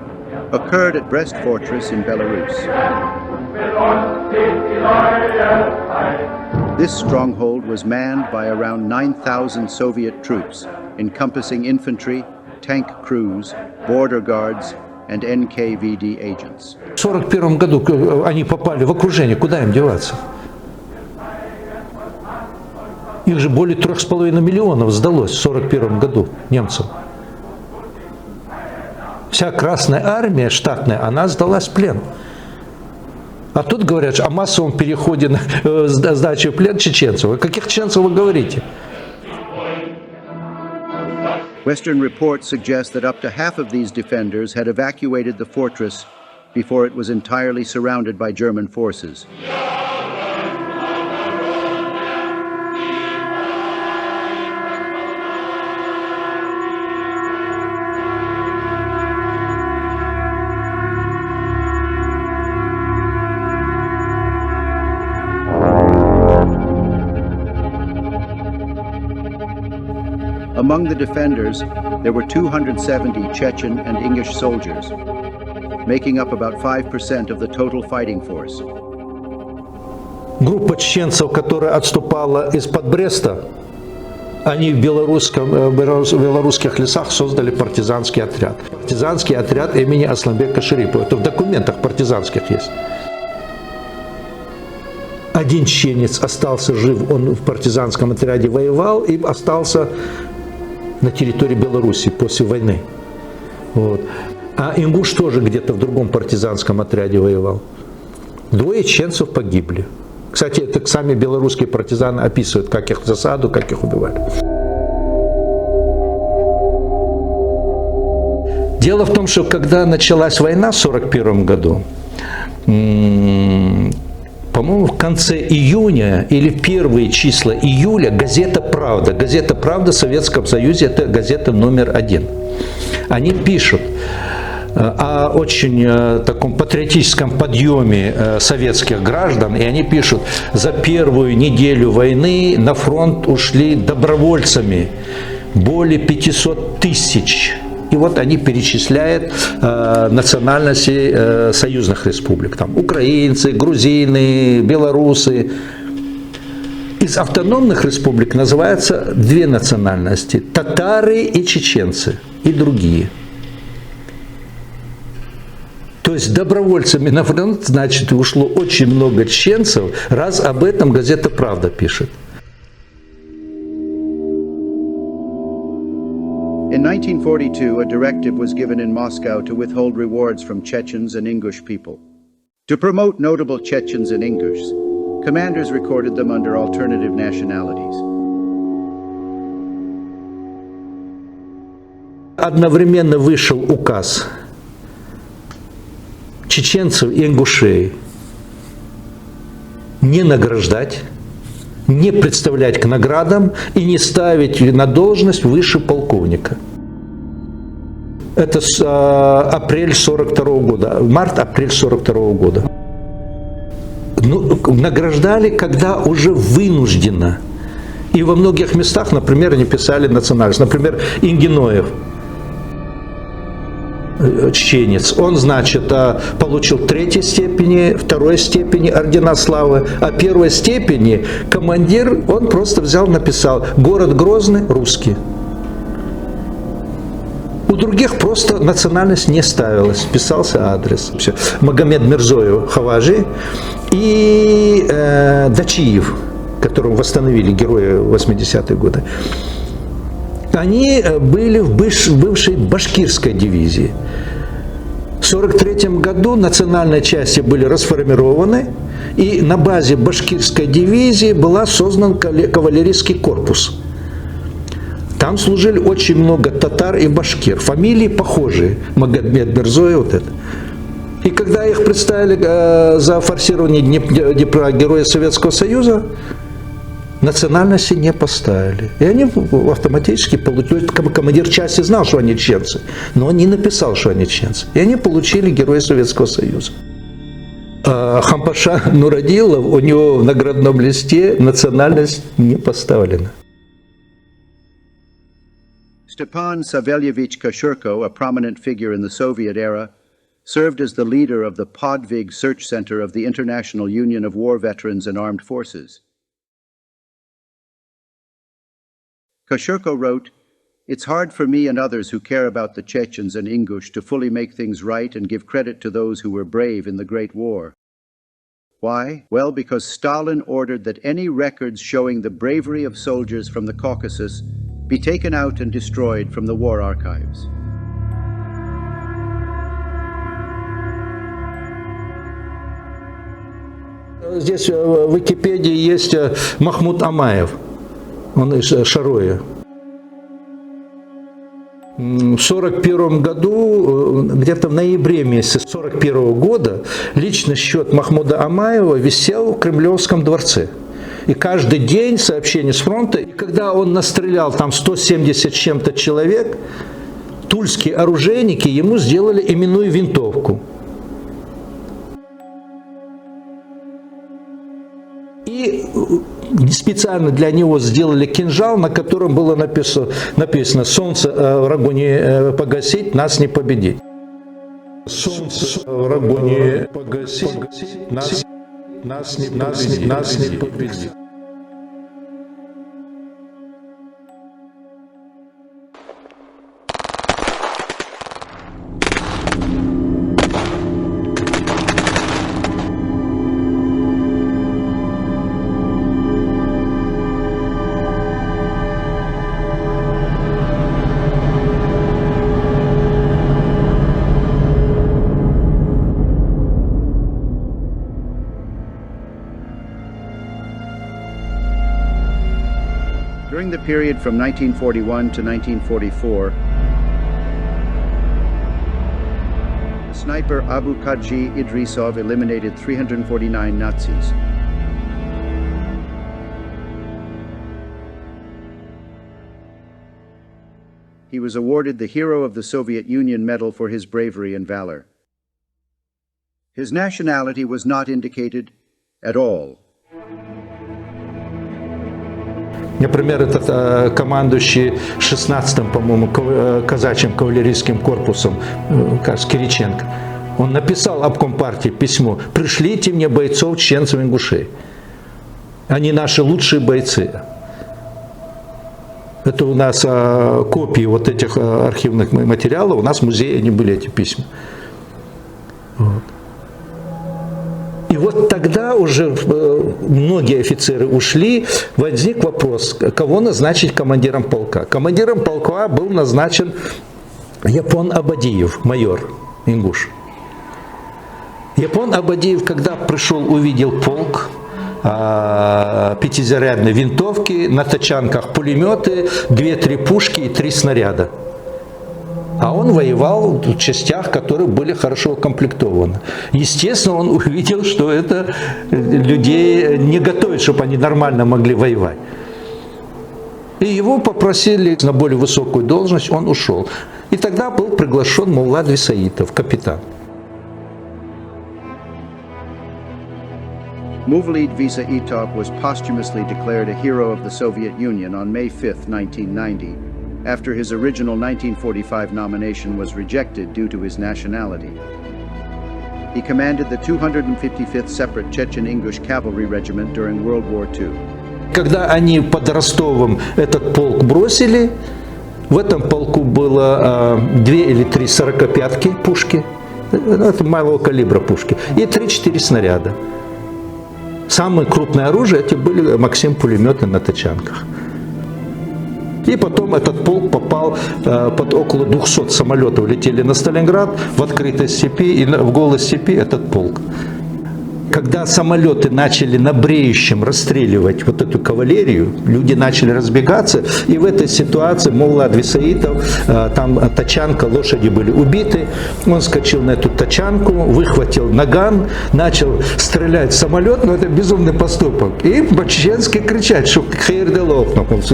occurred at Brest Fortress in Belarus. This stronghold was manned by around 9,000 Soviet troops, encompassing infantry, tank crews, border guards, and NKVD agents. В 1941 году они попали в окружение, куда им деваться? Их же более 3,5 миллионов сдалось в 1941 году немцам. Вся Красная Армия штатная, она сдалась в плен. А тут говорят о массовом переходе на сдачу в плен чеченцев. О каких чеченцев вы говорите? Western reports suggest that up to half of these defenders had evacuated the fortress before it was entirely surrounded by German forces. Among the defenders, there were 270 Chechen and Ingush soldiers, making up about 5% of the total fighting force. Группа чеченцев, которая отступала из-под Бреста, они в белорусских лесах создали партизанский отряд. Партизанский отряд имени Асламбека Шарипова. Это в документах партизанских есть. Один чеченец остался жив, он в партизанском отряде воевал и остался на территории Беларуси после войны. Вот. А ингуш тоже где-то в другом партизанском отряде воевал. 2 чеченцев погибли. Кстати, это сами белорусские партизаны описывают, как их в засаду, как их убивали. Дело в том, что когда началась война в 1941 году, по-моему, в конце июня или в первые числа июля газета «Правда», газета «Правда» в Советском Союзе, это газета номер 1. Они пишут о очень таком патриотическом подъеме советских граждан, и они пишут: за первую неделю войны на фронт ушли добровольцами более 500 тысяч. И вот они перечисляют национальности союзных республик. Там украинцы, грузины, белорусы. Из автономных республик называются 2 национальности: татары и чеченцы, и другие. То есть добровольцами на фронт, значит, ушло очень много чеченцев, раз об этом газета «Правда» пишет. In 1942, a directive was given in Moscow to withhold rewards from Chechens and Ingush people. To promote notable Chechens and Ingush, commanders recorded them under alternative nationalities. Одновременно вышел указ чеченцев и ингушей не награждать, не представлять к наградам и не ставить на должность выше полковника. Это с апрель 1942 года, март-апрель 1942 года. Ну, награждали, когда уже вынужденно. И во многих местах, например, они писали национальность. Например, Ингиноев, чеченец, он, значит, получил 3-й степени, 2-й степени ордена славы, а 1-й степени командир, он просто взял, написал: город Грозный, русский. У других просто национальность не ставилась, писался адрес. Все. Магомед Мирзоев, Хаважи, и Дачиев, которого восстановили герои 80-е годы. Они были в бывшей башкирской дивизии. В 1943 году национальные части были расформированы, и на базе башкирской дивизии был создан кавалерийский корпус. Там служили очень много татар и башкир. Фамилии похожие. Магомед Мирзоев, вот это. И когда их представили за форсирование Днепра Героя Советского Союза, национальности не поставили. И они автоматически получили. Командир части знал, что они чеченцы, но он не написал, что они чеченцы. И они получили Героя Советского Союза. А Хампаша Нурадилов, у него в наградном листе национальность не поставлена. Stepan Savelyević Kashyrko, a prominent figure in the Soviet era, served as the leader of the Podvig Search Center of the International Union of War Veterans and Armed Forces. Kashyrko wrote, "It's hard for me and others who care about the Chechens and Ingush to fully make things right and give credit to those who were brave in the Great War. Why? Well, because Stalin ordered that any records showing the bravery of soldiers from the Caucasus be taken out and destroyed from the war archives." Здесь в Википедии есть Махмуд Амаев, он из Шароя. В 1941 году, где-то в ноябре месяце 1941 года, личный счет Махмуда Амаева висел в Кремлевском дворце. И каждый день сообщения с фронта. И когда он настрелял там 170 с чем-то человек, тульские оружейники ему сделали именную винтовку. И специально для него сделали кинжал, на котором было написано «Солнце врагу не погасить, нас не победить». Солнце врагу не погасить, нас не победить. During the period from 1941 to 1944, the sniper Abu Kadji Idrisov eliminated 349 Nazis. He was awarded the Hero of the Soviet Union Medal for his bravery and valor. His nationality was not indicated at all. Например, этот командующий 16-м, по-моему, казачьим кавалерийским корпусом, Кириченко, он написал обком партии письмо: «Пришлите мне бойцов чеченцев и ингушей. Они наши лучшие бойцы». Это у нас копии вот этих архивных материалов, у нас в музее они были, эти письма. Вот. И вот тогда уже многие офицеры ушли, возник вопрос, кого назначить командиром полка. Командиром полка был назначен Япон Абадиев, майор ингуш. Япон Абадиев, когда пришел, увидел полк, пятизарядные винтовки, на тачанках пулеметы, 2-3 пушки и 3 снаряда. А он воевал в частях, которые были хорошо укомплектованы. Естественно, он увидел, что это людей не готовят, чтобы они нормально могли воевать. И его попросили на более высокую должность, он ушел. И тогда был приглашен Мулла Двисаитов, капитан. Muvlid Visaitov was posthumously declared a hero of the Soviet Union on May 5, 1990, after his original 1945 nomination was rejected due to his nationality. He commanded the 255th Separate Chechen-Ingush Cavalry Regiment during World War II. Когда они под Ростовом этот полк бросили, в этом полку было 2 или 3 сорокопятки пушки, это малого калибра пушки, и 3-4 снаряда. Самое крупное оружие эти были Максим пулеметы на тачанках. И потом этот полк попал под около 200 самолетов, летели на Сталинград в открытой степи, и в голой степи этот полк. Когда самолеты начали на бреющем расстреливать вот эту кавалерию, люди начали разбегаться, и в этой ситуации Мулла Двисаитов, там тачанка, лошади были убиты, он скочил на эту тачанку, выхватил наган, начал стрелять в самолет, но это безумный поступок. И по-чеченски кричать, что хейрделов,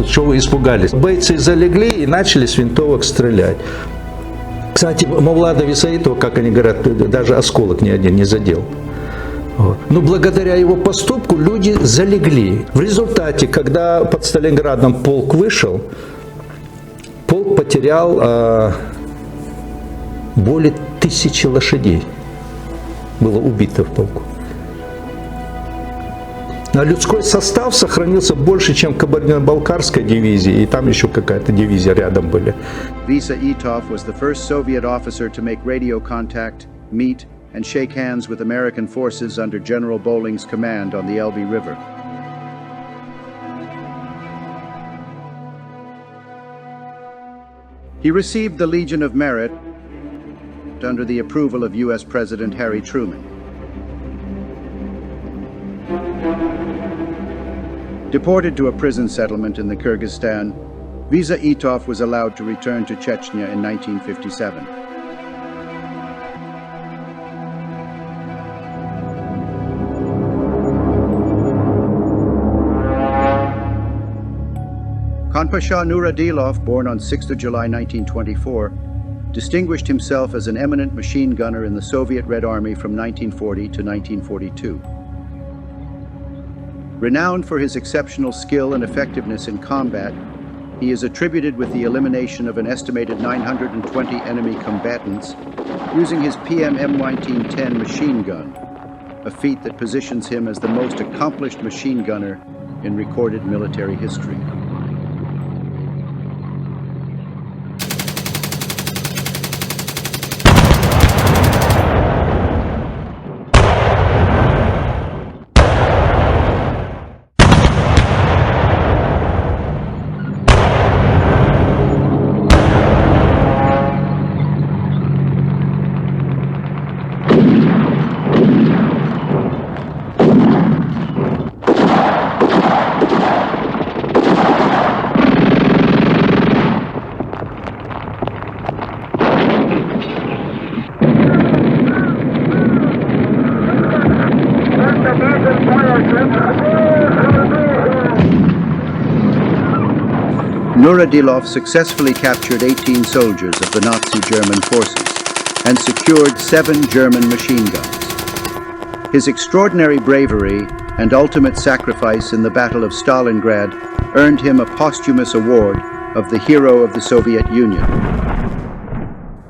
что вы испугались. Бойцы залегли и начали с винтовок стрелять. Кстати, Мулла Двисаитова, как они говорят, даже осколок ни один не задел. Вот. Но благодаря его поступку люди залегли. В результате, когда под Сталинградом полк вышел, полк потерял более 1000 лошадей. Было убито в полку. А людской состав сохранился больше, чем в Кабардино-Балкарской дивизии, и там еще какая-то дивизия рядом были. Visa Etov was the first Soviet officer to make radio contact, meet, and shake hands with American forces under General Bolling's command on the Elbe River. He received the Legion of Merit under the approval of U.S. President Harry Truman. Deported to a prison settlement in the Kyrgyzstan, Visa Etov was allowed to return to Chechnya in 1957. Khanpasha Nuradilov, born on 6th of July 1924, distinguished himself as an eminent machine gunner in the Soviet Red Army from 1940 to 1942. Renowned for his exceptional skill and effectiveness in combat, he is attributed with the elimination of an estimated 920 enemy combatants using his PM M1910 machine gun, a feat that positions him as the most accomplished machine gunner in recorded military history. Nuradilov successfully captured 18 soldiers of the Nazi German forces and secured 7 German machine guns. His extraordinary bravery and ultimate sacrifice in the Battle of Stalingrad earned him a posthumous award of the Hero of the Soviet Union.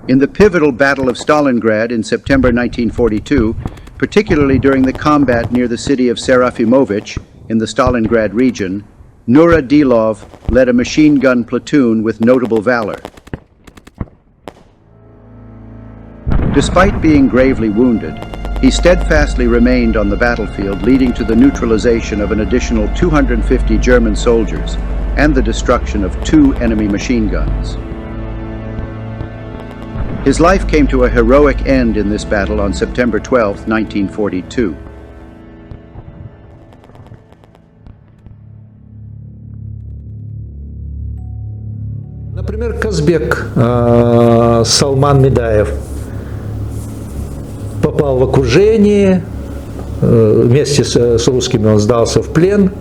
In the pivotal Battle of Stalingrad in September 1942, particularly during the combat near the city of Serafimovich in the Stalingrad region, Nuradilov led a machine gun platoon with notable valor. Despite being gravely wounded, he steadfastly remained on the battlefield, leading to the neutralization of an additional 250 German soldiers and the destruction of 2 enemy machine guns. His life came to a heroic end in this battle on September 12, 1942. Например, Казбек Салман Медаев попал в окружение, вместе с русскими он сдался в плен,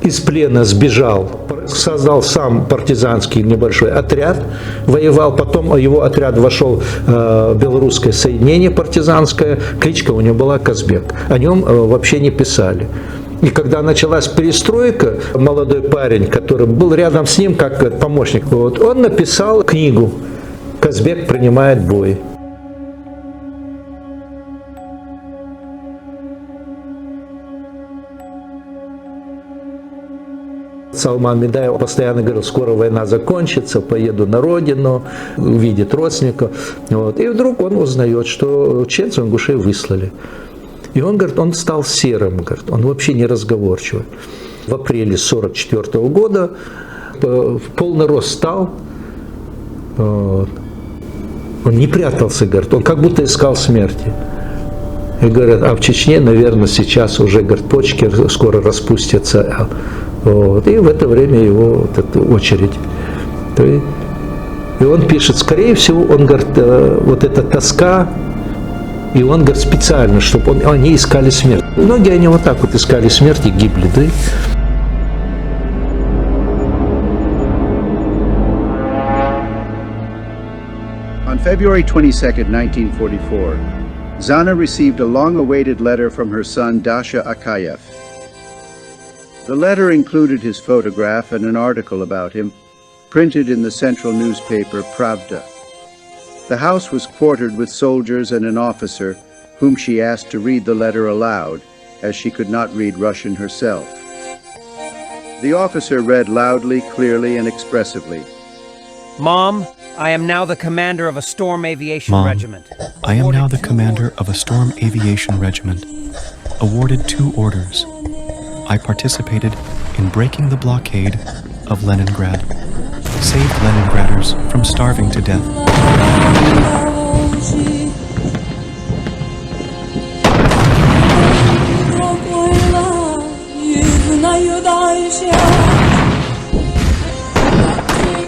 из плена сбежал, создал сам партизанский небольшой отряд, воевал, потом его отряд вошел в белорусское соединение партизанское, кличка у него была Казбек, о нем вообще не писали. И когда началась перестройка, молодой парень, который был рядом с ним как помощник, вот, он написал книгу «Казбек принимает бой». Салман Медаев постоянно говорил, скоро война закончится, поеду на родину, увидит родственников. Вот. И вдруг он узнает, что чеченцев в Ингушетию выслали. И он говорит, он стал серым, говорит, он вообще не разговорчивый. В апреле 1944 года в полный рост стал, вот. Он не прятался, говорит, он как будто искал смерти. И говорят, а в Чечне, наверное, сейчас уже, говорит, почки скоро распустятся. Вот. И в это время его вот эта очередь. И он пишет, скорее всего, он говорит, вот эта тоска. И он говорит специально, чтобы они искали смерть. Многие они вот так вот искали смерть и гибли, да? On February 22, 1944, Zana received a long-awaited letter from her son Dasha Akayev. The letter included his photograph and an article about him, printed in the central newspaper Pravda. The house was quartered with soldiers and an officer, whom she asked to read the letter aloud, as she could not read Russian herself. The officer read loudly, clearly, and expressively. Mom, I am now the commander of a storm aviation regiment. I am now the commander of a storm aviation regiment, awarded 2 orders. I participated in breaking the blockade of Leningrad, saved Leningraders from starving to death.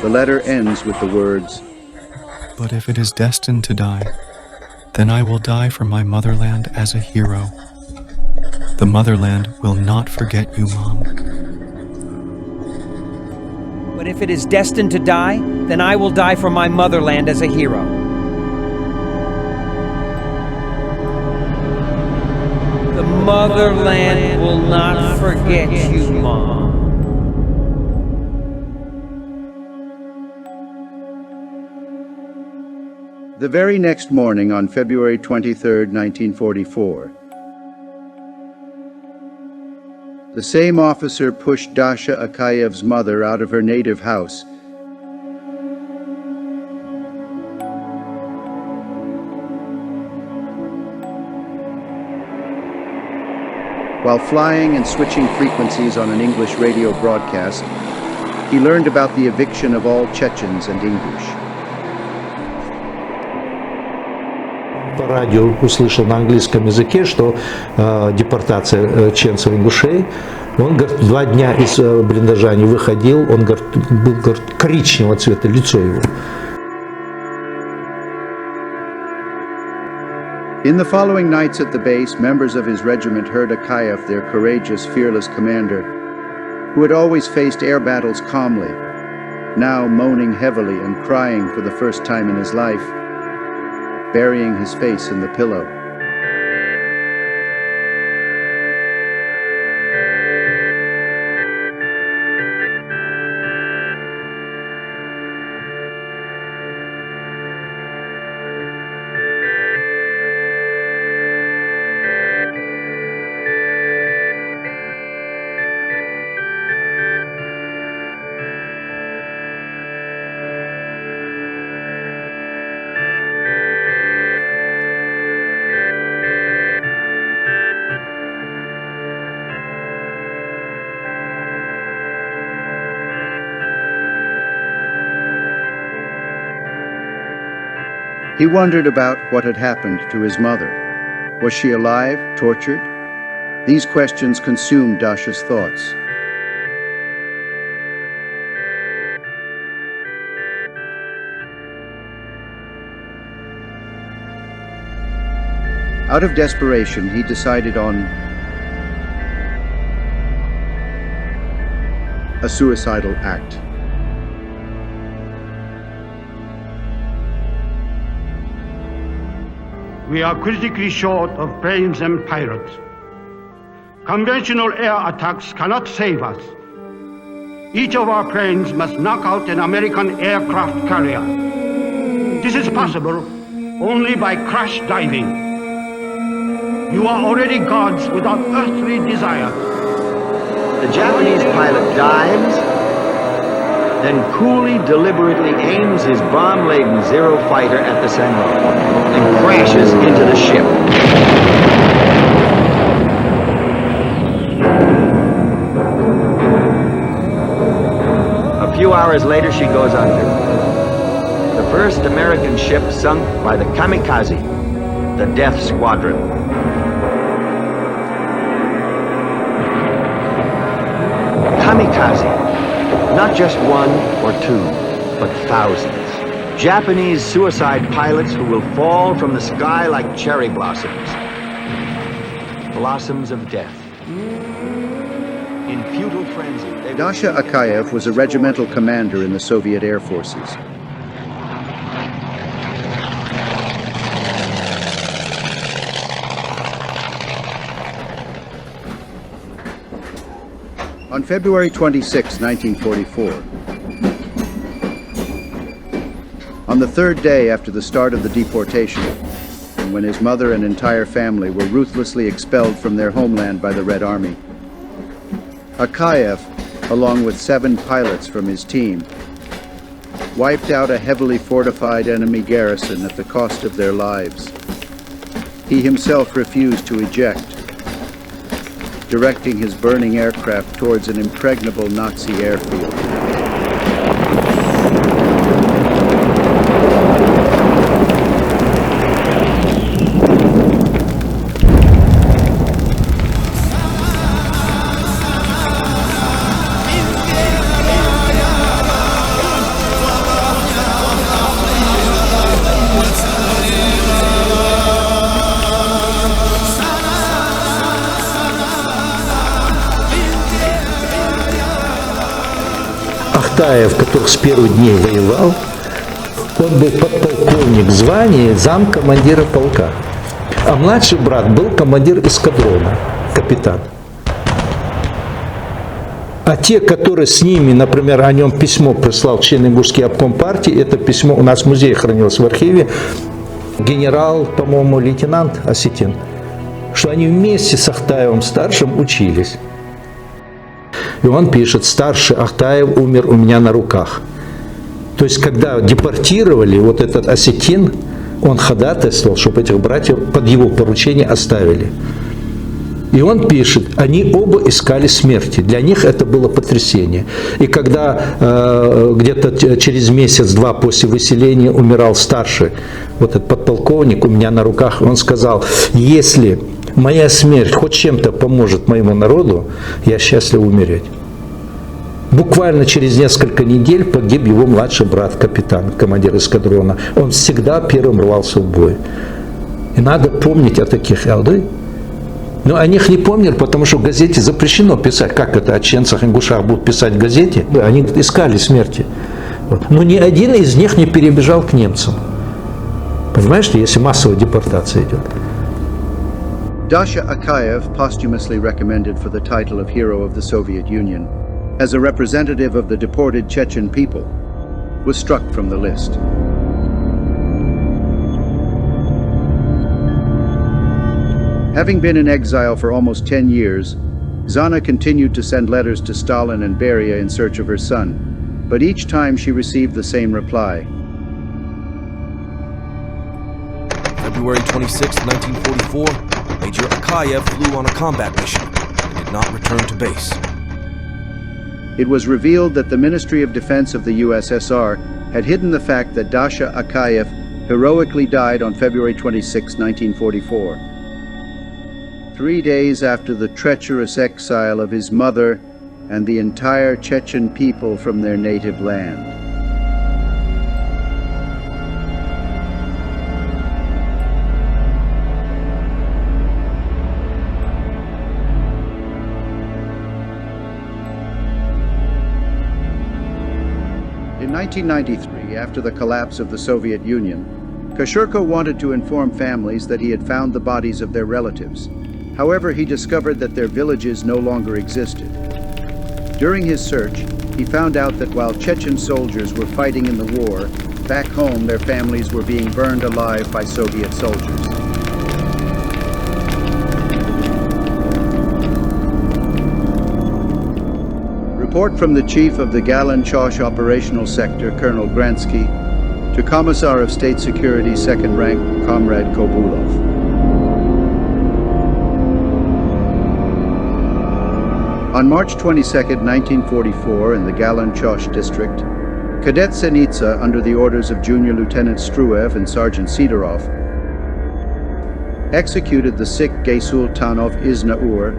The letter ends with the words, "But if it is destined to die, then I will die for my motherland as a hero. The motherland will not forget you, Mom." But if it is destined to die, then I will die for my motherland as a hero. The motherland will not forget you, Mom. The very next morning, on February 23, 1944, the same officer pushed Dasha Akayev's mother out of her native house while flying and switching frequencies on an English radio broadcast. He learned about the eviction of all Chechens and Ingush. По радио услышал на английском языке, что депортация чеченцев и ингушей. Он, говорит, 2 дня из блиндажа не выходил, он, говорит, был, говорит, коричневого цвета лицо его. In the following nights at the base, members of his regiment heard Akayev, their courageous, fearless commander, who had always faced air battles calmly, now moaning heavily and crying for the first time in his life, burying his face in the pillow. He wondered about what had happened to his mother. Was she alive, tortured? These questions consumed Dasha's thoughts. Out of desperation, he decided on a suicidal act. We are critically short of planes and pilots. Conventional air attacks cannot save us. Each of our planes must knock out an American aircraft carrier. This is possible only by crash diving. You are already gods without earthly desire. The Japanese pilot dives, then coolly, deliberately aims his bomb-laden Zero fighter at the Senro and crashes into the ship. A few hours later, she goes under. The first American ship sunk by the Kamikaze, the Death Squadron. Kamikaze. Not just 1 or 2, but thousands. Japanese suicide pilots who will fall from the sky like cherry blossoms. Blossoms of death. In futile frenzy. Dasha Akayev was a regimental commander in the Soviet Air Forces. On February 26, 1944, on the third day after the start of the deportation, and when his mother and entire family were ruthlessly expelled from their homeland by the Red Army, Akayev, along with 7 pilots from his team, wiped out a heavily fortified enemy garrison at the cost of their lives. He himself refused to eject, directing his burning aircraft towards an impregnable Nazi airfield. Ахтаев, который с первых дней воевал, он был подполковник в звании замкомандира полка. А младший брат был командир эскадрона, капитан. А те, которые с ними, например, о нем письмо прислал член Ингушский обком партии, это письмо у нас в музее хранилось в архиве, генерал, по-моему, лейтенант Осетин, что они вместе с Ахтаевым старшим учились. И он пишет: старший Ахтаев умер у меня на руках. То есть, когда депортировали, вот этот Осетин, он ходатайствовал, чтобы этих братьев под его поручение оставили. И он пишет, они оба искали смерти. Для них это было потрясение. И когда где-то через месяц-два после выселения умирал старший, вот этот подполковник у меня на руках, он сказал: если моя смерть хоть чем-то поможет моему народу, я счастлив умереть. Буквально через несколько недель погиб его младший брат, капитан, командир эскадрона. Он всегда первым рвался в бой. И надо помнить о таких алды. Но о них не помнили, потому что в газете запрещено писать. Как это о чеченцах, ингушах будут писать в газете? Они искали смерти. Но ни один из них не перебежал к немцам. Понимаешь, если массовая депортация идет. Dasha Akayev, posthumously recommended for the title of Hero of the Soviet Union, as a representative of the deported Chechen people, was struck from the list. Having been in exile for almost 10 years, Zana continued to send letters to Stalin and Beria in search of her son, but each time she received the same reply. February 26, 1944, Major Akayev flew on a combat mission and did not return to base. It was revealed that the Ministry of Defense of the USSR had hidden the fact that Dasha Akayev heroically died on February 26, 1944. 3 days after the treacherous exile of his mother and the entire Chechen people from their native land. In 1993, after the collapse of the Soviet Union, Kashurko wanted to inform families that he had found the bodies of their relatives. However, he discovered that their villages no longer existed. During his search, he found out that while Chechen soldiers were fighting in the war, back home their families were being burned alive by Soviet soldiers. Report from the chief of the Galan-Chosh operational sector, Colonel Gransky, to Commissar of State Security, 2nd Rank, Comrade Kobulov. On March 22, 1944, in the Galan-Chosh district, Cadet Senitsa, under the orders of Junior Lieutenant Struev and Sergeant Sidorov, executed the sick Gaysul Tanov Iznaur,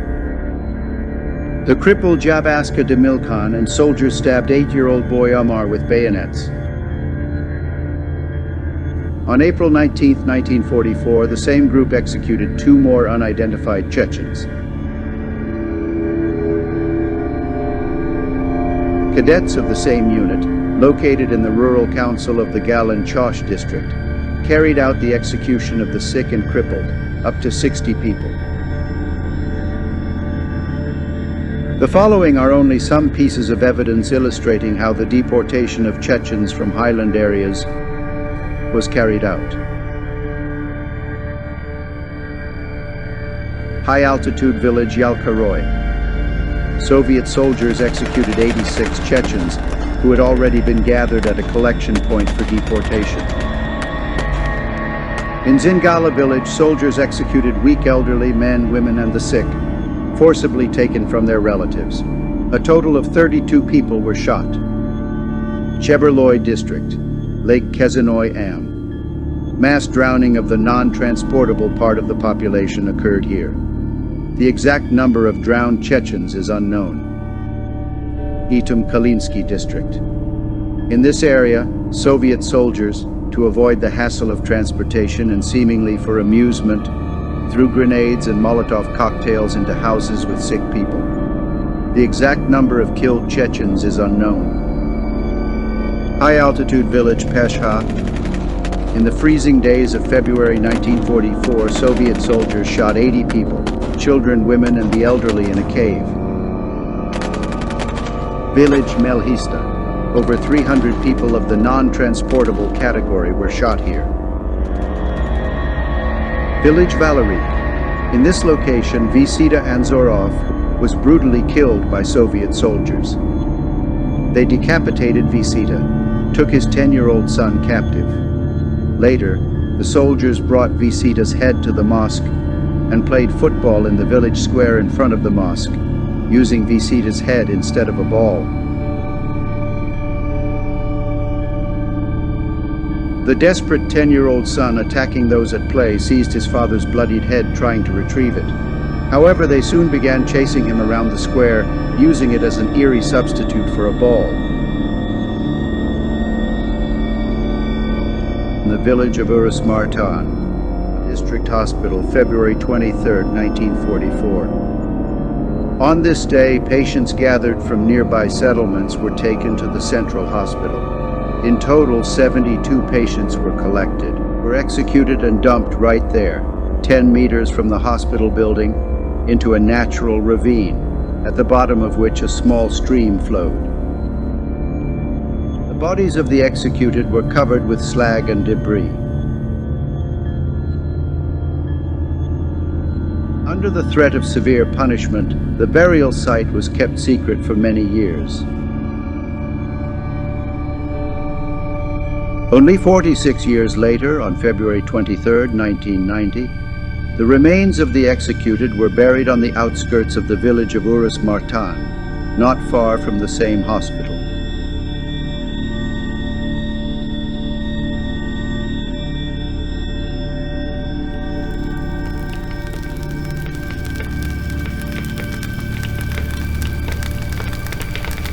the crippled Javaska Demilkhan, and soldiers stabbed 8-year-old boy Amar with bayonets. On April 19, 1944, the same group executed 2 more unidentified Chechens. Cadets of the same unit, located in the rural council of the Galan-Chosh district, carried out the execution of the sick and crippled, up to 60 people. The following are only some pieces of evidence illustrating how the deportation of Chechens from highland areas was carried out. High-altitude village Yalkaroy. Soviet soldiers executed 86 Chechens who had already been gathered at a collection point for deportation. In Zingala village, soldiers executed weak elderly men, women, and the sick, forcibly taken from their relatives. A total of 32 people were shot. Cheberloy district, Lake Kezanoy Am. Mass drowning of the non-transportable part of the population occurred here. The exact number of drowned Chechens is unknown. Itum Kalinsky district. In this area, Soviet soldiers, to avoid the hassle of transportation and seemingly for amusement, threw grenades and Molotov cocktails into houses with sick people. The exact number of killed Chechens is unknown. High-altitude village Peshha. In the freezing days of February 1944, Soviet soldiers shot 80 people, children, women, and the elderly in a cave. Village Melhista. Over 300 people of the non-transportable category were shot here. Village Valerik. In this location, Visita Anzorov was brutally killed by Soviet soldiers. They decapitated Visita, took his 10-year-old son captive. Later, the soldiers brought Visita's head to the mosque and played football in the village square in front of the mosque, using Visita's head instead of a ball. The desperate 10-year-old son attacking those at play seized his father's bloodied head trying to retrieve it. However, they soon began chasing him around the square, using it as an eerie substitute for a ball. In the village of Urus Martan, District Hospital, February 23, 1944. On this day, patients gathered from nearby settlements were taken to the Central Hospital. In total, 72 patients were collected, were executed and dumped right there, 10 meters from the hospital building, into a natural ravine, at the bottom of which a small stream flowed. The bodies of the executed were covered with slag and debris. Under the threat of severe punishment, the burial site was kept secret for many years. Only 46 years later, on February 23, 1990, the remains of the executed were buried on the outskirts of the village of Urus Martan, not far from the same hospital.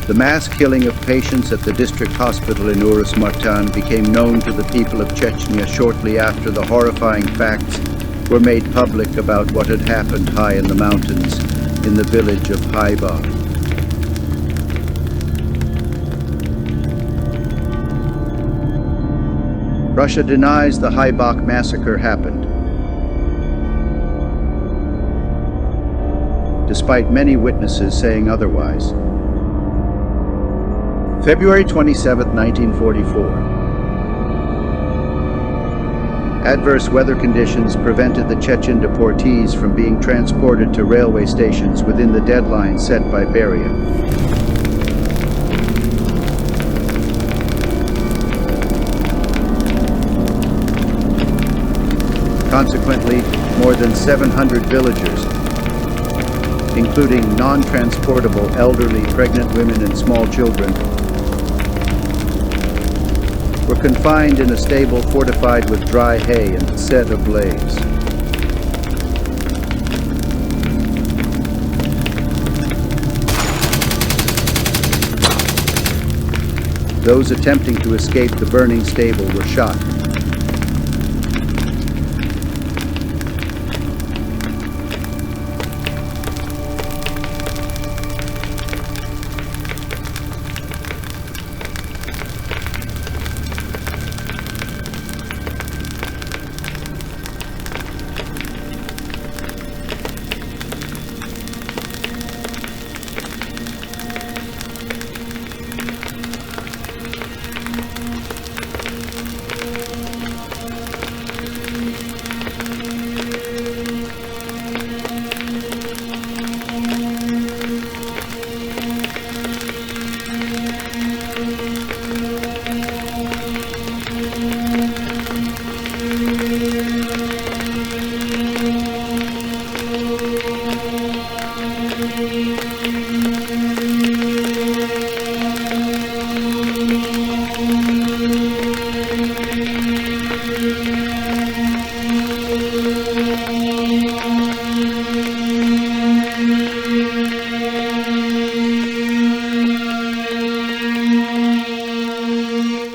The mass killing of patients at the district hospital in Urus Martan became known to the people of Chechnya shortly after the horrifying facts were made public about what had happened high in the mountains in the village of Haibak. Russia denies the Haibak massacre happened, despite many witnesses saying otherwise. February 27, 1944. Adverse weather conditions prevented the Chechen deportees from being transported to railway stations within the deadline set by Beria. Consequently, more than 700 villagers, including non-transportable elderly, pregnant women and small children, were confined in a stable fortified with dry hay and set ablaze. Those attempting to escape the burning stable were shot.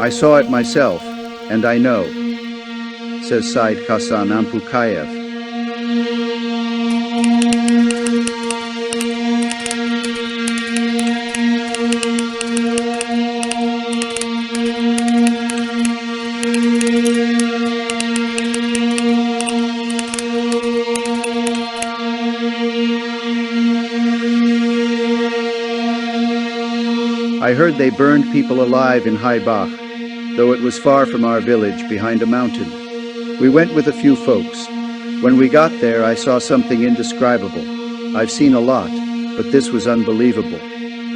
I saw it myself, and I know, says Said Kassan Ampukayev. I heard they burned people alive in Haibach, though it was far from our village behind a mountain. We went with a few folks. When we got there, I saw something indescribable. I've seen a lot, but this was unbelievable.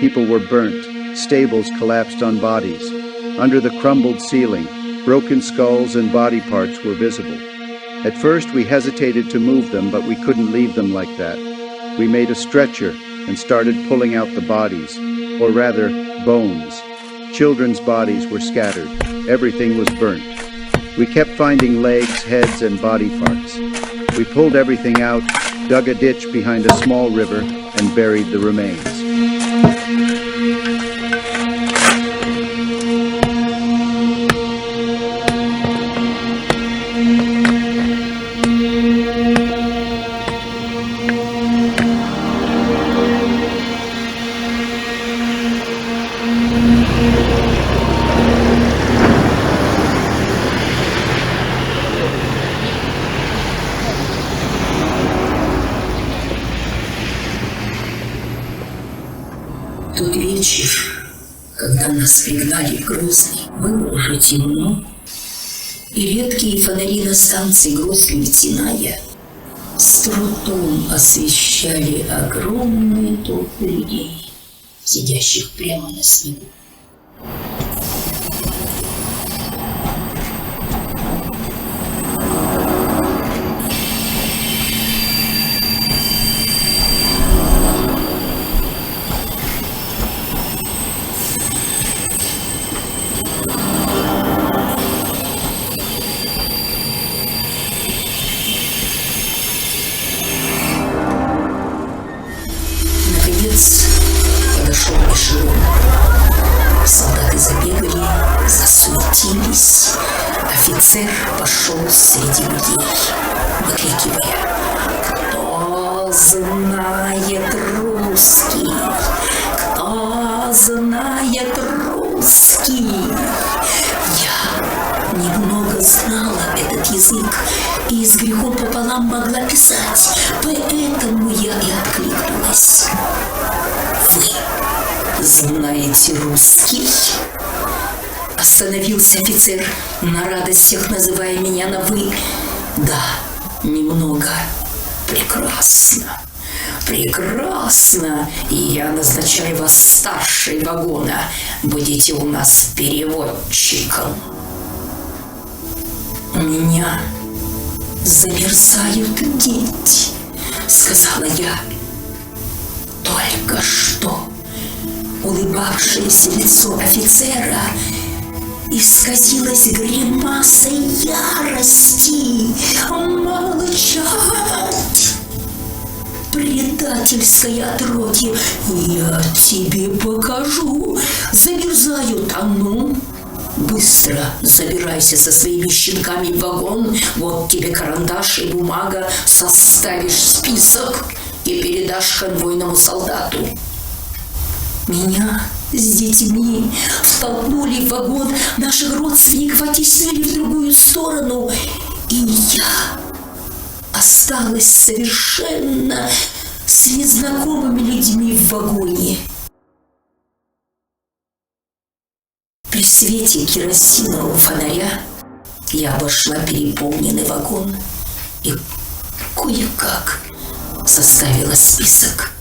People were burnt, stables collapsed on bodies. Under the crumbled ceiling, broken skulls and body parts were visible. At first, we hesitated to move them, but we couldn't leave them like that. We made a stretcher and started pulling out the bodies, or rather, bones. Children's bodies were scattered. Everything was burnt. We kept finding legs, heads, and body parts. We pulled everything out, dug a ditch behind a small river, and buried the remains. Тот вечер, когда нас пригнали в Грозный, было уже темно, и редкие фонари на станции Грозный-Ледяная с трудом освещали огромные толпы людей, сидящих прямо на снегу. Подошел эшелон. Солдаты забегали, засуетились. Офицер пошел среди людей, выкрикивая: «Кто знает русский? Кто знает русский?» Я немного знала этот язык и с грехом пополам могла писать, поэтому я и откликнулась. «Вы знаете русский?» Остановился офицер, на радостях называя меня на «вы». «Да, немного. Прекрасно. Прекрасно. И я назначаю вас старшей вагона. Будете у нас переводчиком». «У меня замерзают дети», — сказала я. Только что улыбавшееся лицо офицера исказилось гримасой ярости. «Молчать! Предательское отродье! Я тебе покажу! Замерзают, а ну! Быстро забирайся со своими щенками в вагон, вот тебе карандаш и бумага, составишь список и передашь конвойному солдату». Меня с детьми втолкнули в вагон, наших родственников оттеснили в другую сторону, и я осталась совершенно с незнакомыми людьми в вагоне. При свете керосинового фонаря я обошла переполненный вагон и кое-как составила список.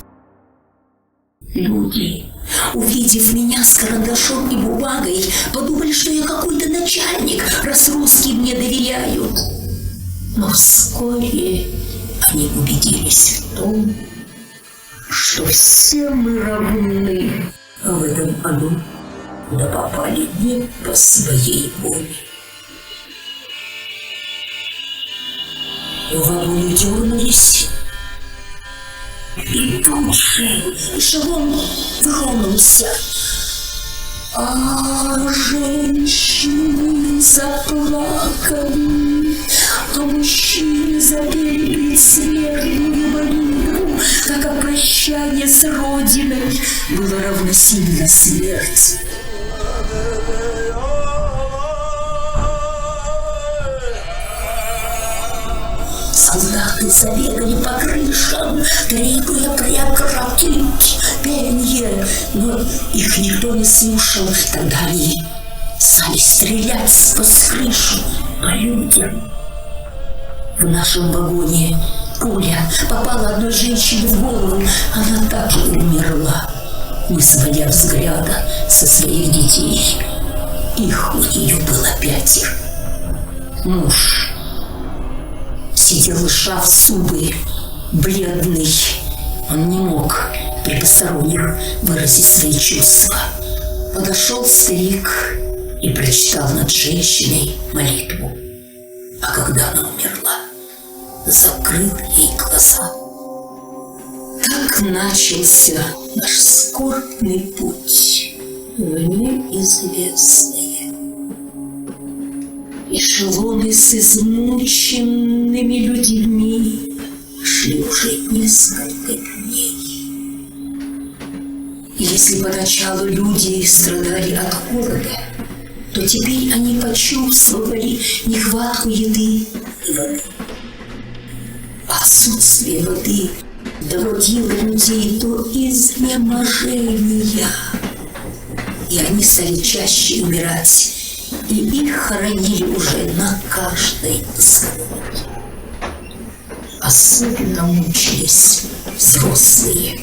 Люди, увидев меня с карандашом и бумагой, подумали, что я какой-то начальник, раз русские мне доверяют. Но вскоре они убедились в том, что все мы равны в этом аду, куда попали не по своей воле. В вагоне дернулись, и тут же эшелон тронулся. А женщины заплакали, а мужчины запели предсмертную молитву, как о прощании с Родиной было равносильно смерти. Солдаты забегали по крышам, требуя прекратить пение, но их никто не слушал. Тогда они стали стрелять сквозь крышу по людям. В нашем вагоне пуля попала одной женщине в голову, она так и умерла, не сводя взгляда со своих детей. Их у нее было 5. Муж сидел, сжав зубы, бледный. Он не мог при посторонних выразить свои чувства. Подошел старик и прочитал над женщиной молитву. А когда она умерла, закрыл ей глаза. Так начался наш скорбный путь в неизвестное. Эшелоны с измученными людьми шли уже несколько дней. Если поначалу люди страдали от холода, то теперь они почувствовали нехватку еды и воды. Отсутствие воды доводило людей до изнеможения, и они стали чаще умирать, и их хоронили уже на каждой сходе. Особенно мучились взрослые,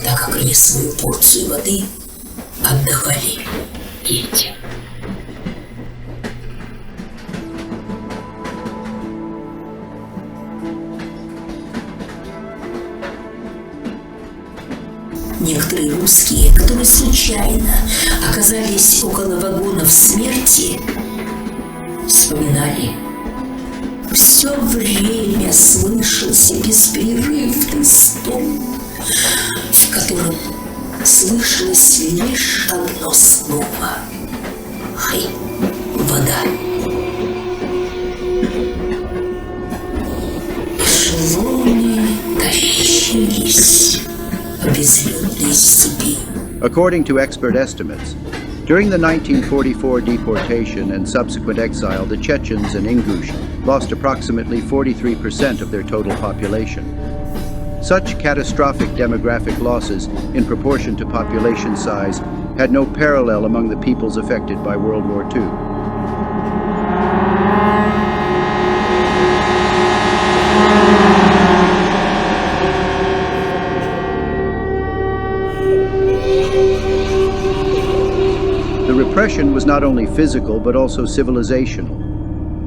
так как они свою порцию воды отдавали детям. Некоторые русские, которые случайно оказались около вагонов смерти, вспоминали: все время слышался беспрерывный стон, в котором слышалось лишь одно слово — «Хай, вода». Эшелоны тащились по безлюдной степи. According to expert estimates, during the 1944 deportation and subsequent exile, the Chechens and Ingush lost approximately 43% of their total population. Such catastrophic demographic losses, in proportion to population size, had no parallel among the peoples affected by World War II. The repression was not only physical but also civilizational,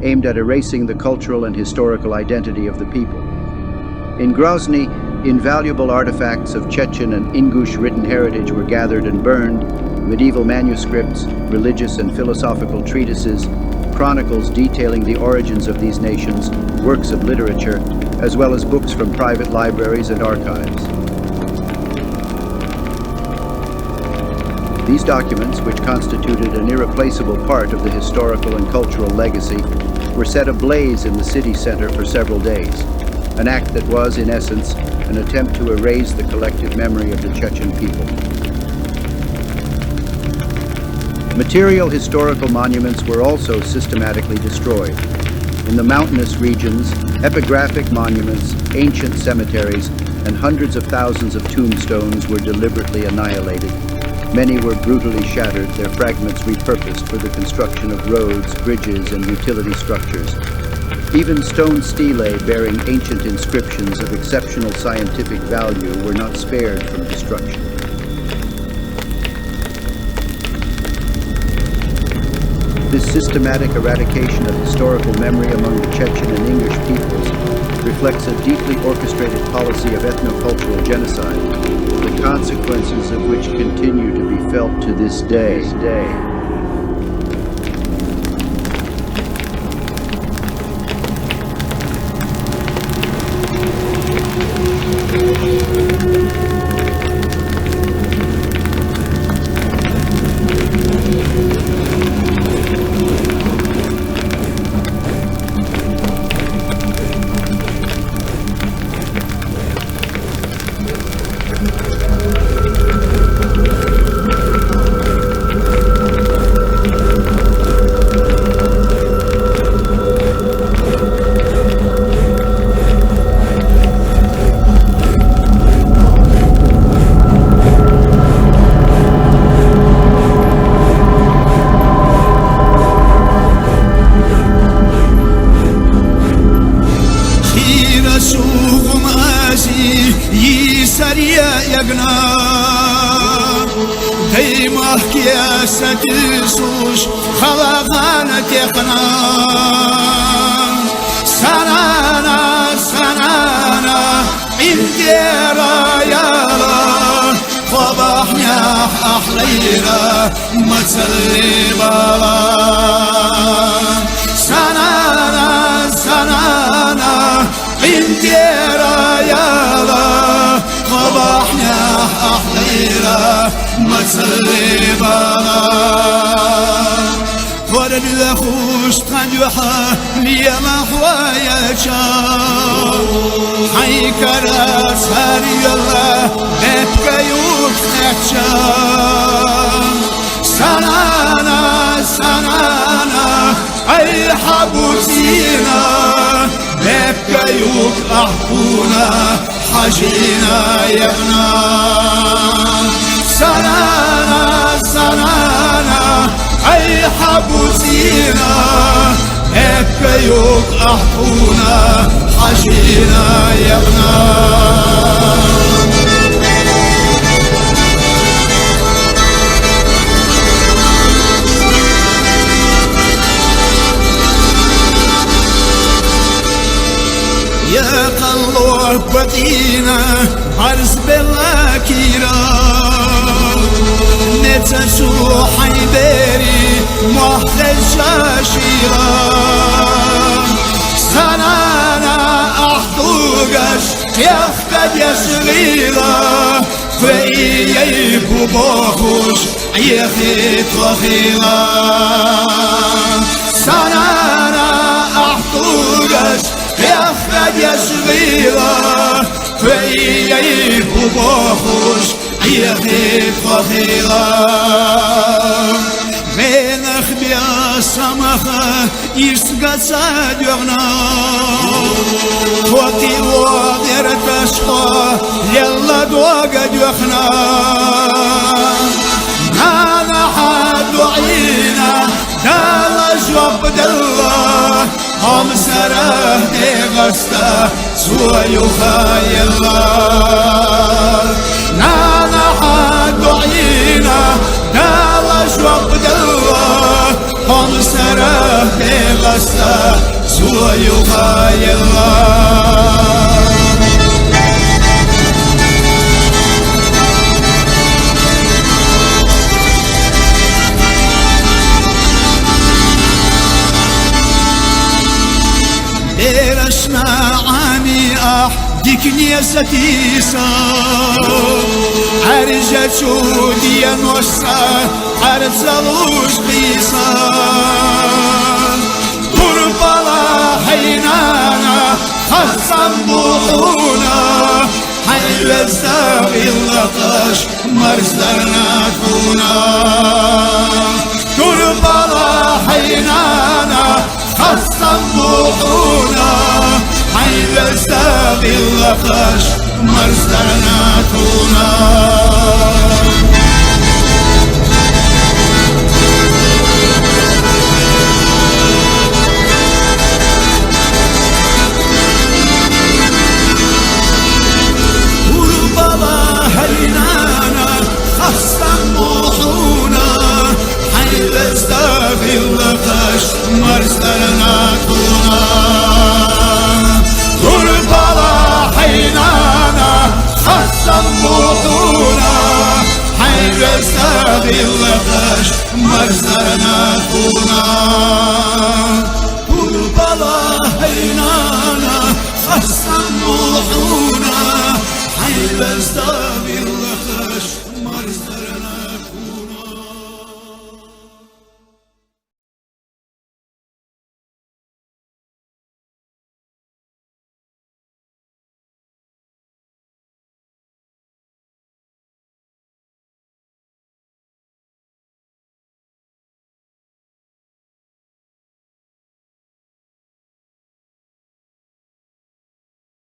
aimed at erasing the cultural and historical identity of the people. In Grozny, invaluable artifacts of Chechen and Ingush written heritage were gathered and burned, medieval manuscripts, religious and philosophical treatises, chronicles detailing the origins of these nations, works of literature, as well as books from private libraries and archives. These documents, which constituted an irreplaceable part of the historical and cultural legacy, were set ablaze in the city center for several days, an act that was, in essence, an attempt to erase the collective memory of the Chechen people. Material historical monuments were also systematically destroyed. In the mountainous regions, epigraphic monuments, ancient cemeteries, and hundreds of thousands of tombstones were deliberately annihilated. Many were brutally shattered, their fragments repurposed for the construction of roads, bridges, and utility structures. Even stone stelae bearing ancient inscriptions of exceptional scientific value were not spared from destruction. This systematic eradication of historical memory among the Chechen and English peoples reflects a deeply orchestrated policy of ethnocultural genocide, the consequences of which continue to be felt to this day. ستسوش خلقنا تقنا سنانا انترا يالا فضحنا أحلينا متسلي بالا سنانا انترا يالا فضحنا أحلينا متسلي بالا ورد خوش تنجوحا ليما حوايا شام حيكرا ساري الله بيبكا يوكتشام سنانا أي حبوتينا بيبكا يوك أحكونا حجينا يبنا سنانا أي حبوتينا هكيوك أحكونا حجينا يبنا يا قلوه بدينا عرس بالأكيرا نتسو حيدري محتاج شاشيرا سنانا أحطوغش يفقد يسغيرا فإيه بوخوش يخيط وخيلا سنانا أحطوغش يفقد يسغيرا فإيه بوخوش يخيط وخيلا بينخ بيا سمخة يسقسا ديغنا خوتي وادر تشقى يلا دوغا ديغنا نانا حد عينا دالا جواب دلا هم سره دي غستا سوى يخايلا نانا حد عينا دالا جواب دلا هم سره دي غستا سوى يخايلا درشنا عامي ديكني ستيسا عرجت شودي نوسا عرزلوش قيسا قربلا حينانا خصم بوحونا حي الزاوي اللطش مرزلنا تونا قربلا حينانا خصم بوحونا حي الزاوي اللطش مرزلنا تونا مرسلنا تونا قربلا حينانا خصم بوحونا حي الساغي اللطش مرسلنا تونا قربلا حينانا خصم بوحونا حي الساغي